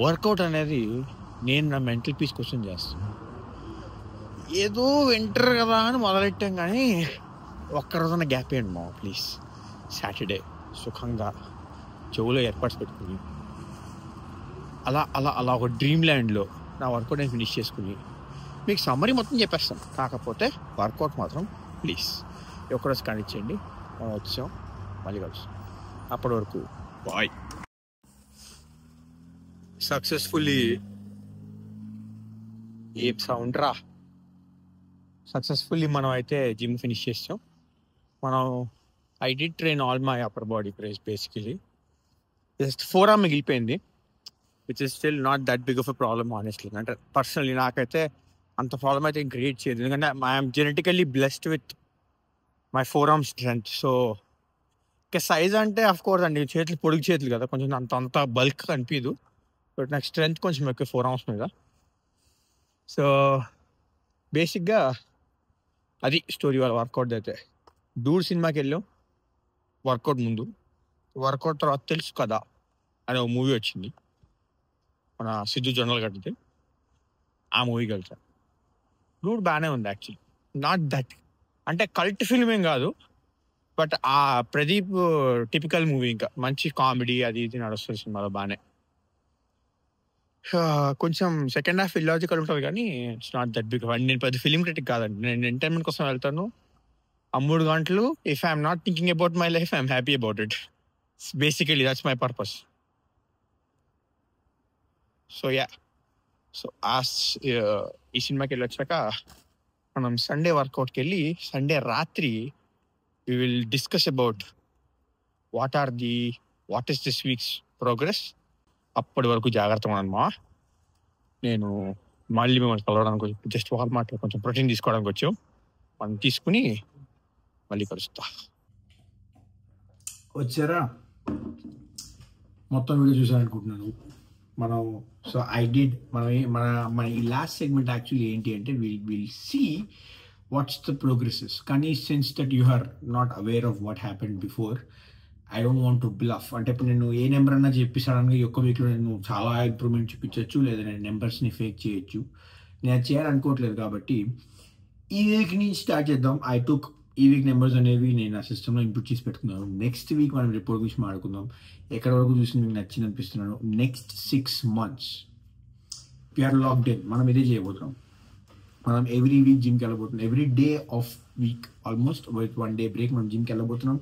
వర్కౌట్ అనేది నేను నా మెంటల్ పీస్ కోసం చేస్తాను. ఏదో వింటర్ కదా అని మొదలెట్టాం, కానీ ఒక్కరోజున గ్యాప్ వేయండి మా ప్లీజ్. సాటర్డే సుఖంగా చెవులో ఏర్పాటు పెట్టుకుని అలా అలా అలా ఒక డ్రీమ్ ల్యాండ్లో నా వర్కౌట్ నేను ఫినిష్ చేసుకుని మీకు సమ్మరీ మొత్తం చెప్పేస్తాను. కాకపోతే వర్కౌట్ మాత్రం ప్లీజ్ ఒక్కరోజు కానిచ్చేయండి. మనం వచ్చాం, మళ్ళీ కలుస్తాం. అప్పటి వరకు బాయ్. సక్సెస్ఫుల్లీ ఏం సౌండ్ రా, సక్సెస్ఫుల్లీ మనం అయితే జిమ్ ఫినిష్ చేసాం. మనం I did train all my upper body press basically. Just forearm మిగిలిపోయింది, which is still not that big of a problem honestly. అంటే పర్సనలీ నాకైతే అంత ప్రాబ్లం అయితే క్రియేట్ చేయదు, ఎందుకంటే I'm genetically blessed with my forearm strength. So ఇంకా size అంటే of course అండి, చేతులు పొడుగు చేతులు కదా, కొంచెం అంత బల్క్ కనిపించదు. బట్ నాకు స్ట్రెంత్ కొంచెం ఎక్కువ ఫోర్ ఆర్మ్స్ మీద. సో బేసిక్గా అది స్టోరీ వాళ్ళ వర్కౌట్ అయితే. డూడ్ సినిమాకి వెళ్ళాం వర్కౌట్ ముందు, వర్కౌట్ తర్వాత తెలుసు కదా అనే ఒక మూవీ వచ్చింది మన సిద్ధు జొన్నలు కట్టితే, ఆ మూవీకి వెళ్తా. డూడ్ బాగానే ఉంది యాక్చువల్లీ, నాట్ దట్ అంటే కల్ట్ ఫిల్మ్ ఏం కాదు, బట్ ఆ ప్రదీప్ టిపికల్ మూవీ, ఇంకా మంచి కామెడీ అది ఇది నడుస్తుంది సినిమాలో బాగానే. కొంచెం సెకండ్ హాఫ్ ఇల్లాజికల్ ఉంటుంది కానీ ఇట్స్ నాట్ దట్ బిగ్. నేను పెద్ద ఫిలిం క్రిటిక్ కాదండి, నేను ఎంటర్టైన్మెంట్ కోసం వెళ్తాను. ఆ 3 గంటలు if I'm not thinking about my life I'm happy about it. Basically that's my purpose. So yeah, so ఈ సినిమాకి వెళ్ళి వచ్చాక మనం సండే వర్కౌట్కి వెళ్ళి సండే రాత్రి we will discuss about what is this week's progress. అప్పటి వరకు జాగ్రత్త మనమా. నేను మళ్ళీ మిమ్మల్ని కలవడానికి వచ్చి జస్ట్ వాల్మార్ట్లో కొంచెం ప్రోటీన్ తీసుకోవడానికి వచ్చాం, మనం తీసుకుని మళ్ళీ కలుస్తా. వచ్చారా, మొత్తం వీడియో చూసారనుకుంటున్నాను మనం. సో ఐ డిడ్ మన ఈ లాస్ట్ సెగ్మెంట్ యాక్చువల్లీ ఏంటి అంటే will see what's the progresses. Kani, since that you are not aware of what happened before, I don't want to bluff. అంటే ఇప్పుడు నేను ఏ నెంబర్ అన్నా చెప్పి సడన్గా ఒక్క వీక్లో నేను చాలా ఇంప్రూవ్మెంట్ చూపించవచ్చు, లేదా నేను నెంబర్స్ని ఫేక్ చేయొచ్చు. నేను అది చేయాలనుకోవట్లేదు. కాబట్టి ఈ వీక్ నుంచి స్టార్ట్ చేద్దాం. ఈ వీక్ నెంబర్స్ అనేవి నేను ఆ సిస్టంలో ఇంప్రూవ్ చేసి పెట్టుకున్నాను. నెక్స్ట్ వీక్ మనం రిపోర్ట్ గురించి మాట్లాడుకుందాం. ఎక్కడి వరకు చూసి మీకు నచ్చింది అనిపిస్తున్నాను. Next 6 months we're locked in, మనం ఇదే చేయబోతున్నాం. మనం ఎవ్రీ వీక్ జిమ్కి వెళ్ళబోతున్నాం. Every day of week almost with 1 day break మనం జిమ్కి వెళ్ళబోతున్నాం.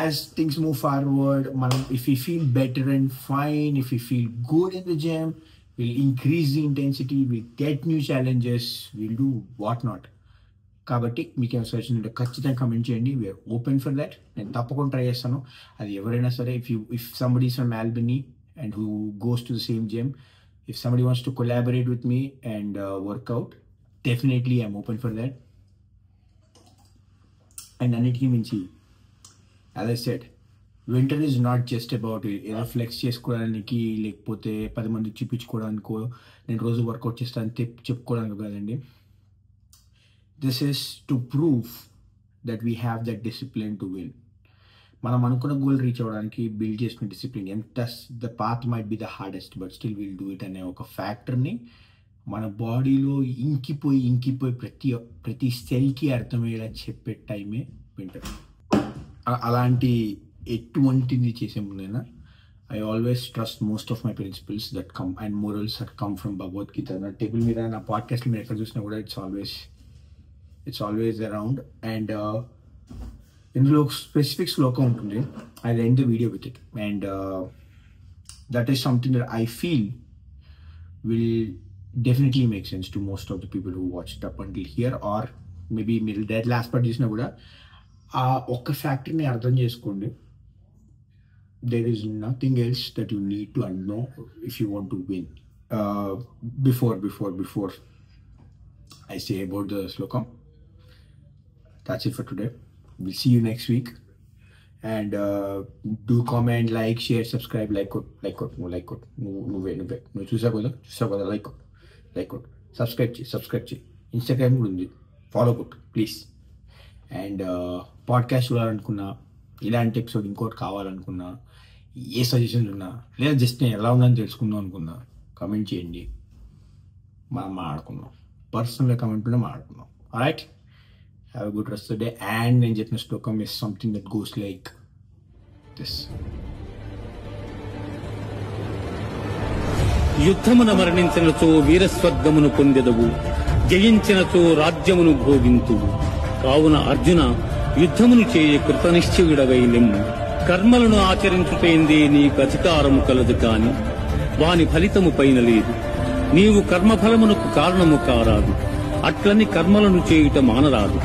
యాజ్ థింగ్స్ మూవ్ ఫార్వర్డ్, మనం if you feel better and fine, if you feel good in the gym, will increase the intensity, will get new challenges, will do what not. కాబట్టి మీకు ఏమైనా suggestion ఉంటే ఖచ్చితంగా comment చేయండి. We are open for that. నేను తప్పకుండా try చేస్తాను. అది ఎవరైనా సరే, if somebody is from Albany and who goes to the same gym, if somebody wants to collaborate with me and workout, definitely I'm open for that. And అన్నిటికీ మించి, as I said, winter is not just about ఏదో flex చేసుకోవడానికి, లేకపోతే 10 మందికి చూపించుకోవడానికో, నేను రోజు work out చేస్తాను చెప్పుకోవడానికి కాదండి. This is to prove that we have that discipline to win. మనం అనుకున్న గోల్ రీచ్ అవ్వడానికి బిల్డ్ చేసుకునే డిసిప్లిన్, ఎంత the path might be the hardest but still will do it అనే ఒక ఫ్యాక్టర్ని మన బాడీలో ఇంకిపోయి ప్రతి సెల్కి అర్థమయ్యేలా చెప్పే టైమే వింటర్. అలాంటి ఎటువంటిది చేసే ముందైనా I always trust most of my principles that come and morals that come from Bhagavad Gita. నా టేబుల్ మీద, నా పాడ్కాస్ట్ మీరు ఎక్కడ చూసినా కూడా ఇట్స్ ఆల్వేస్ అరౌండ్. అండ్ ఇందులో స్పెసిఫిక్ శ్లోకం ఉంటుంది. I end the video with it. And that is something that I feel will definitely make sense to most of the people who watched up until here, or maybe మీరు dead last part చూసినా కూడా ఆ ఒక్క ఫ్యాక్టర్ని అర్థం చేసుకోండి. there is nothing else that you need to know if you want to win. Before I say about the slokam, that's it for today. We'll see you next week. And do comment, like, share, subscribe, like నువ్వు చూసావు కదా, like subscribe చేయి. Instagram కూడా ఉంది, follow కొట్టు please. And podcast చూడాలనుకున్నా, ఇలాంటి episode ఇంకోటి కావాలనుకున్నా, ఏ సజెషన్స్ ఉన్నా, లేదా జస్ట్ నేను ఎలా ఉందని తెలుసుకుందాం అనుకున్నా, కమెంట్ చేయండి. మనం మాట్లాడుకుందాం. పర్సనల్గా కమెంట్ కూడా మాట్లాడుకుందాం. Alright, have a good rest of the day. And నేను చెప్పిన శ్లోకం is something that goes like this. యుద్ధమున మరణించినచో వీరస్వర్గమును పొందెదవు, జయించినచో రాజ్యమును భోగింతువు. కావున అర్జున, యుద్ధమును చేయ కృతనిశ్చయుడవై నిమ్ము. కర్మలను ఆచరించుటైందే నీకు అధికారము కలదు కాని వాని ఫలితము పైన లేదు. నీవు కర్మఫలమునకు కారణము కారాదు, అట్లని కర్మలను చేయుట మానరాదు.